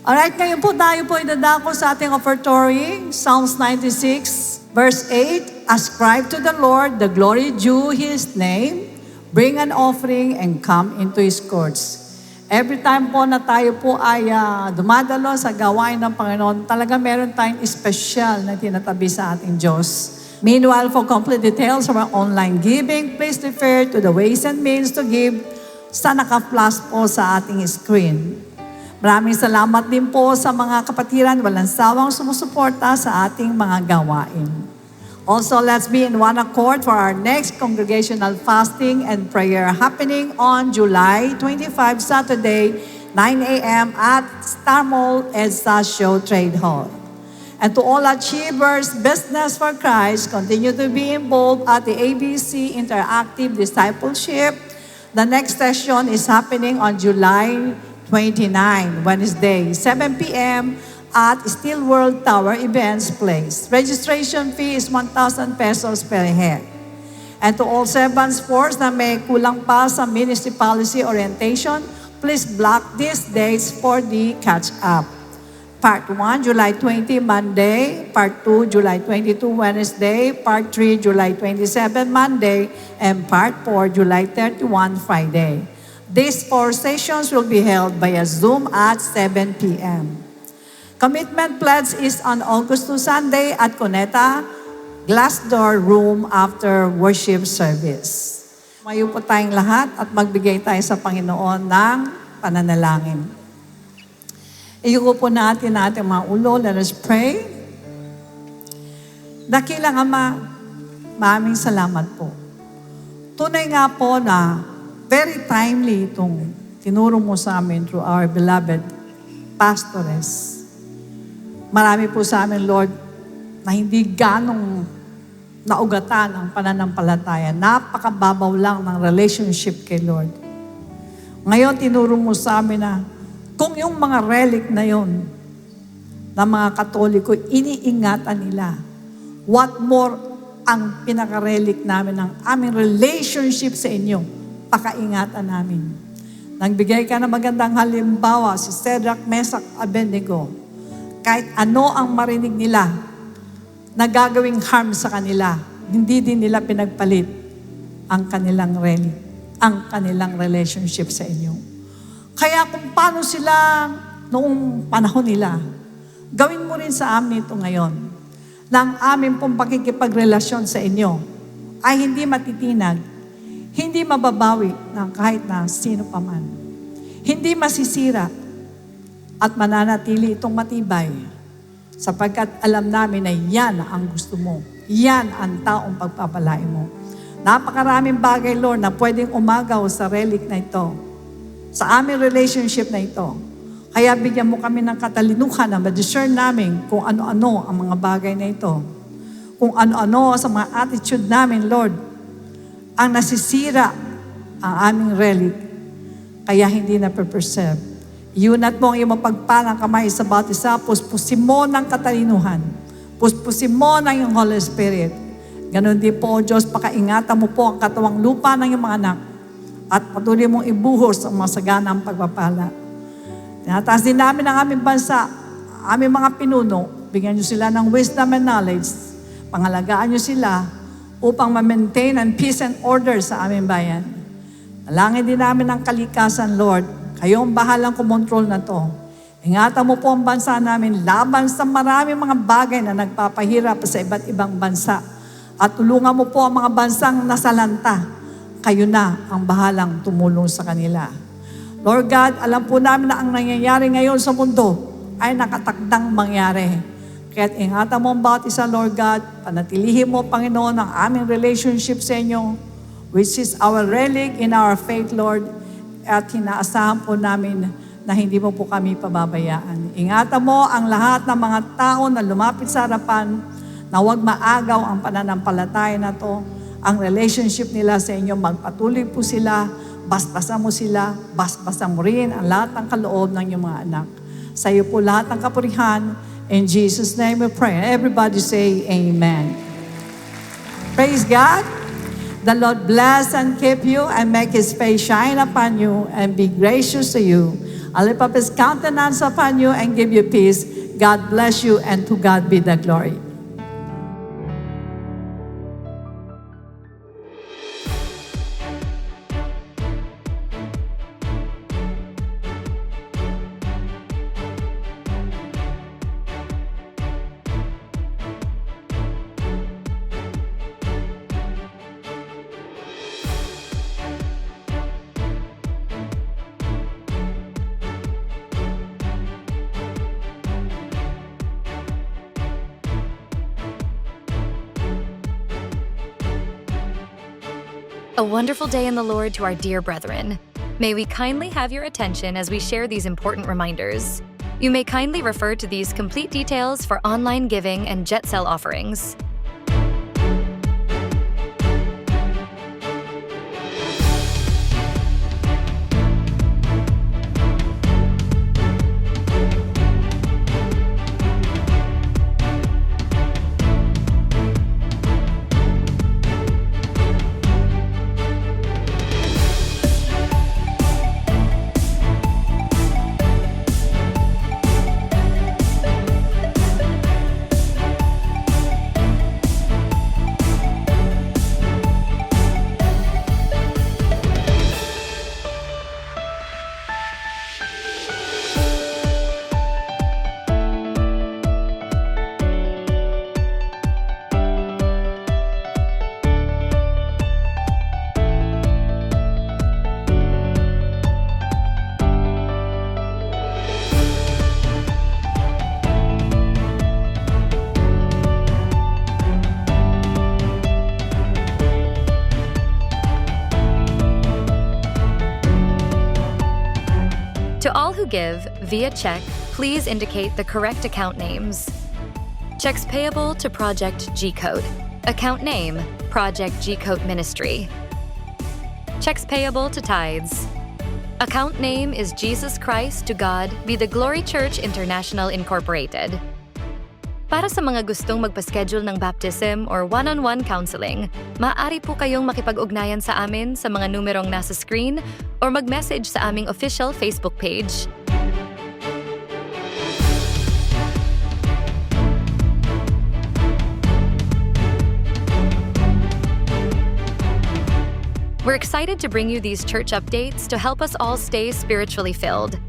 Alright, ngayon po tayo po idadako sa ating offertory, Psalms 96, verse 8, Ascribe to the Lord the glory due His name, bring an offering and come into His courts. Every time po na tayo po ay dumadalo sa gawain ng Panginoon, talaga meron tayong espesyal na tinatabi sa ating Diyos. Meanwhile, for complete details of our online giving, please refer to the ways and means to give sa naka-flash po sa ating screen. Maraming salamat din po sa mga kapatiran walang sawang sumusuporta sa ating mga gawain. Also, let's be in one accord for our next congregational fasting and prayer happening on July 25, Saturday, 9 a.m. at Star Mall EDSA Show Trade Hall. And to all achievers, Business for Christ, continue to be involved at the ABC Interactive Discipleship. The next session is happening on July 29, Wednesday, 7 p.m. at Steel World Tower Events Place. Registration fee is 1,000 pesos per head. And to all servants force na may kulang pa sa ministry policy orientation, please block these dates for the catch-up. Part 1, July 20, Monday. Part 2, July 22, Wednesday. Part 3, July 27, Monday. And Part 4, July 31, Friday. These 4 sessions will be held via Zoom at 7 p.m. Commitment pledge is on August 2 Sunday at Cuneta Glass Door Room after worship service. Mayo po tayong lahat at magbigay tayo sa Panginoon ng pananalangin. Iyuko po natin ating mga ulo. Let us pray. Dakilang Ama, maraming salamat po. Tunay nga po na very timely itong tinuro mo sa amin through our beloved pastores. Marami po sa amin, Lord, na hindi ganong naugatan ang pananampalataya. Napakababaw lang ng relationship kay Lord. Ngayon, tinuro mo sa amin na kung yung mga relic na yon ng mga Katoliko, iniingatan nila, what more ang pinaka-relic namin ng aming relationship sa inyo, pakaingatan namin. Nagbigay ka ng magandang halimbawa si Shadrach, Meshach, Abednego. Kahit ano ang marinig nila na gagawing harm sa kanila, hindi din nila pinagpalit ang kanilang relic, ang kanilang relationship sa inyo. Kaya kung paano sila noong panahon nila, gawin mo rin sa amin ito ngayon, na ang amin pong pakikipagrelasyon sa inyo ay hindi matitinag, hindi mababawi ng kahit na sino pa man. Hindi masisira at mananatili itong matibay sapagkat alam namin na yan ang gusto mo. Yan ang taong pagpapalain mo. Napakaraming bagay, Lord, na pwedeng umagaw sa relic na ito, sa aming relationship na ito. Kaya bigyan mo kami ng katalinuhan na ma-discern namin kung ano-ano ang mga bagay na ito. Kung ano-ano sa mga attitude namin, Lord, ang nasisira ang aming relic, kaya hindi na preserve. Iunat mo ang iyong mapagpalang kamay sa bawat isa, puspusin mo ng katalinuhan, puspusin mo ng iyong Holy Spirit. Ganon din po, Diyos, pakaingatan mo po ang katawang lupa ng iyong mga anak at patuloy mong ibuhos ang masaganang pagpapala. Tinataas din namin ang aming bansa, aming mga pinuno, bigyan niyo sila ng wisdom and knowledge, pangalagaan niyo sila upang ma-maintain ang peace and order sa aming bayan. Nalangin din namin ang kalikasan, Lord. Kayo ang bahalang kumontrol na to. Ingatan mo po ang bansa namin laban sa maraming mga bagay na nagpapahirap sa iba't ibang bansa. At tulungan mo po ang mga bansang nasalanta. Kayo na ang bahalang tumulong sa kanila. Lord God, alam po namin na ang nangyayari ngayon sa mundo ay nakatakdang mangyari. Kaya't ingatan mo ang bawat isa, Lord God. Panatilihin mo, Panginoon, ang aming relationship sa inyo, which is our relic in our faith, Lord. At hinaasahan po namin na hindi mo po kami pababayaan. Ingatan mo ang lahat ng mga tao na lumapit sa harapan na huwag maagaw ang pananampalataya na to. Ang relationship nila sa inyo, magpatuloy po sila, basbasan mo sila, basbasan mo rin ang lahat ng kaloob ng iyong mga anak. Sa iyo po lahat ng kapurihan. In Jesus' name we pray. Everybody say amen. Praise God. The Lord bless and keep you and make His face shine upon you and be gracious to you. I'll lift up His countenance upon you and give you peace. God bless you, and to God be the glory. A wonderful day in the Lord to our dear brethren. May we kindly have your attention as we share these important reminders. You may kindly refer to these complete details for online giving and jet sell offerings. To all who give via check, please indicate the correct account names. Checks payable to Project G-Code. Account name, Project G-Code Ministry. Checks payable to Tithes. Account name is Jesus Christ to God be the Glory Church International Incorporated. Para sa mga gustong magpa-schedule ng baptism or one-on-one counseling, maaari po kayong makipag-ugnayan sa amin sa mga numerong nasa screen or mag-message sa aming official Facebook page. We're excited to bring you these church updates to help us all stay spiritually filled.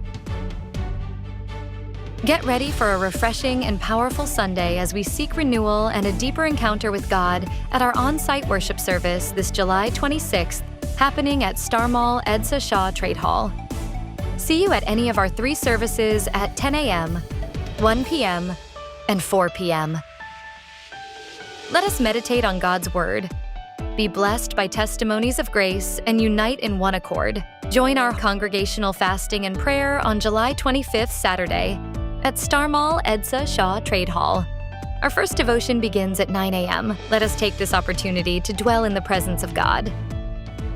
Get ready for a refreshing and powerful Sunday as we seek renewal and a deeper encounter with God at our on-site worship service this July 26th, happening at Star Mall Edsa Shaw Trade Hall. See you at any of our 3 services at 10 a.m., 1 p.m., and 4 p.m. Let us meditate on God's Word, be blessed by testimonies of grace, and unite in one accord. Join our congregational fasting and prayer on July 25th, Saturday, at Star Mall Edsa Shaw Trade Hall. Our first devotion begins at 9 a.m. Let us take this opportunity to dwell in the presence of God.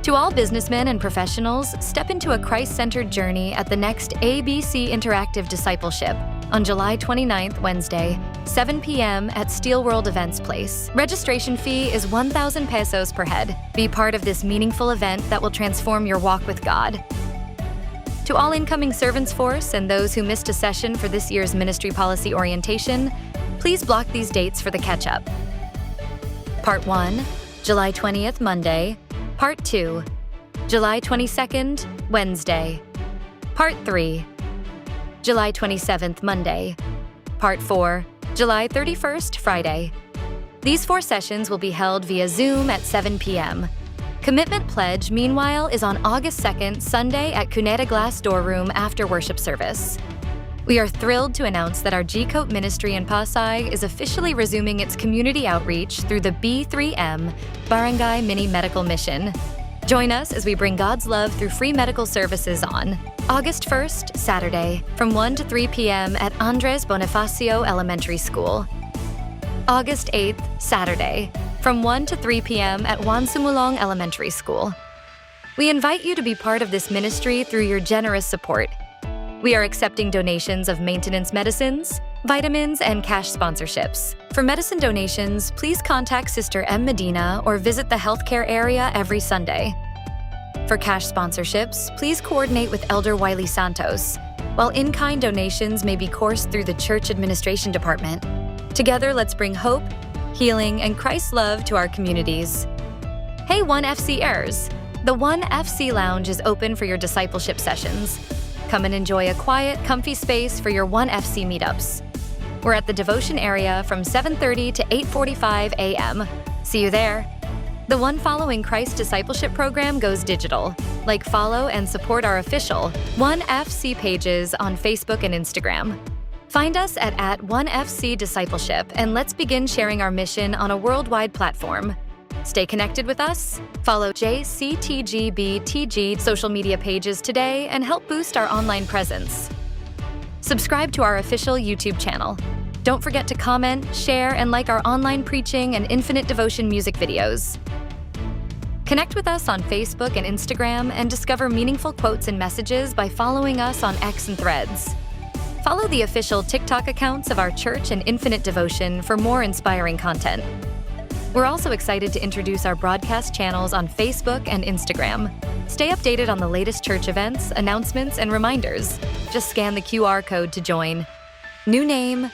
To all businessmen and professionals, step into a Christ-centered journey at the next ABC Interactive Discipleship on July 29th, Wednesday, 7 p.m. at Steel World Events Place. Registration fee is 1,000 pesos per head. Be part of this meaningful event that will transform your walk with God. To all incoming servants force and those who missed a session for this year's ministry policy orientation, please block these dates for the catch-up. Part 1, July 20th, Monday. Part 2, July 22nd, Wednesday. Part 3, July 27th, Monday. Part 4, July 31st, Friday. These 4 sessions will be held via Zoom at 7 p.m. Commitment Pledge, meanwhile, is on August 2nd, Sunday at Cuneta Glass Storeroom after worship service. We are thrilled to announce that our G-Coat ministry in Pasay is officially resuming its community outreach through the B3M Barangay Mini Medical Mission. Join us as we bring God's love through free medical services on August 1st, Saturday, from 1 to 3 p.m. at Andres Bonifacio Elementary School. August 8th, Saturday, from 1 to 3 p.m. at Juan Sumulong Elementary School. We invite you to be part of this ministry through your generous support. We are accepting donations of maintenance medicines, vitamins, and cash sponsorships. For medicine donations, please contact Sister M. Medina or visit the healthcare area every Sunday. For cash sponsorships, please coordinate with Elder Wiley Santos. while in-kind donations may be coursed through the church administration department. Together, let's bring hope, healing, and Christ's love to our communities. Hey 1FCers! The 1FC Lounge is open for your discipleship sessions. Come and enjoy a quiet, comfy space for your 1FC meetups. We're at the devotion area from 7:30 to 8:45 a.m. See you there. The One Following Christ discipleship program goes digital. Like, follow, and support our official 1FC pages on Facebook and Instagram. Find us at @1FC Discipleship, and let's begin sharing our mission on a worldwide platform. Stay connected with us, follow JCTGBTG social media pages today, and help boost our online presence. Subscribe to our official YouTube channel. Don't forget to comment, share, and like our online preaching and Infinite Devotion music videos. Connect with us on Facebook and Instagram and discover meaningful quotes and messages by following us on X and Threads. Follow the official TikTok accounts of our church and Infinite Devotion for more inspiring content. We're also excited to introduce our broadcast channels on Facebook and Instagram. Stay updated on the latest church events, announcements, and reminders. Just scan the QR code to join. New name,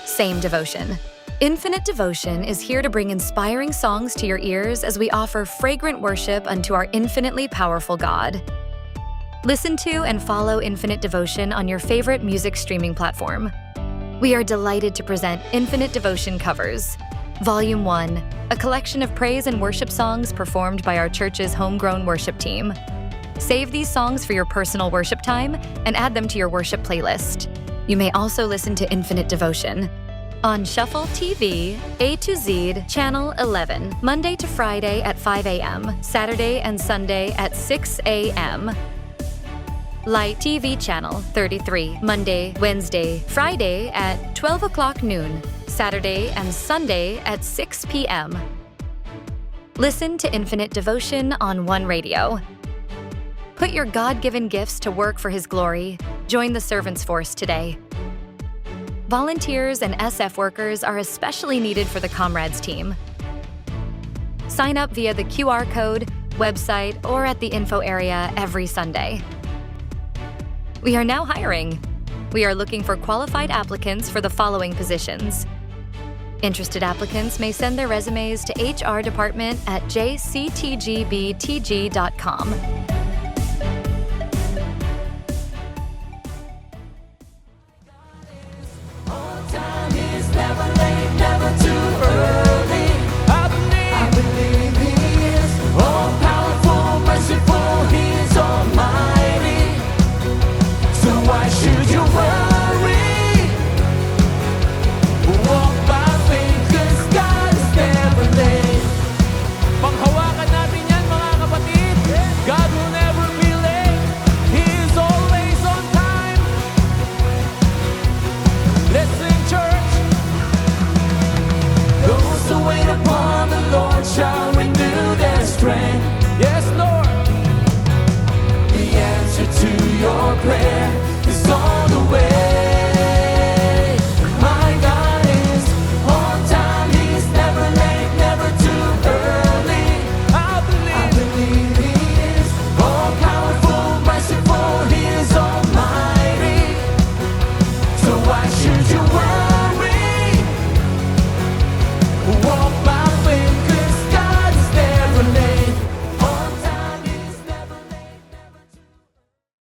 same devotion. Infinite Devotion is here to bring inspiring songs to your ears as we offer fragrant worship unto our infinitely powerful God. Listen to and follow Infinite Devotion on your favorite music streaming platform. We are delighted to present Infinite Devotion Covers, Volume 1, a collection of praise and worship songs performed by our church's homegrown worship team. Save these songs for your personal worship time and add them to your worship playlist. You may also listen to Infinite Devotion on Shuffle TV, A to Z, Channel 11, Monday to Friday at 5 a.m., Saturday and Sunday at 6 a.m., Light TV Channel 33, Monday, Wednesday, Friday at 12 o'clock noon, Saturday and Sunday at 6 p.m. Listen to Infinite Devotion on One Radio. Put your God-given gifts to work for His glory. Join the Servants Force today. Volunteers and SF workers are especially needed for the Comrades team. Sign up via the QR code, website, or at the info area every Sunday. We are now hiring. We are looking for qualified applicants for the following positions. Interested applicants may send their resumes to HR department at jctgbtg.com.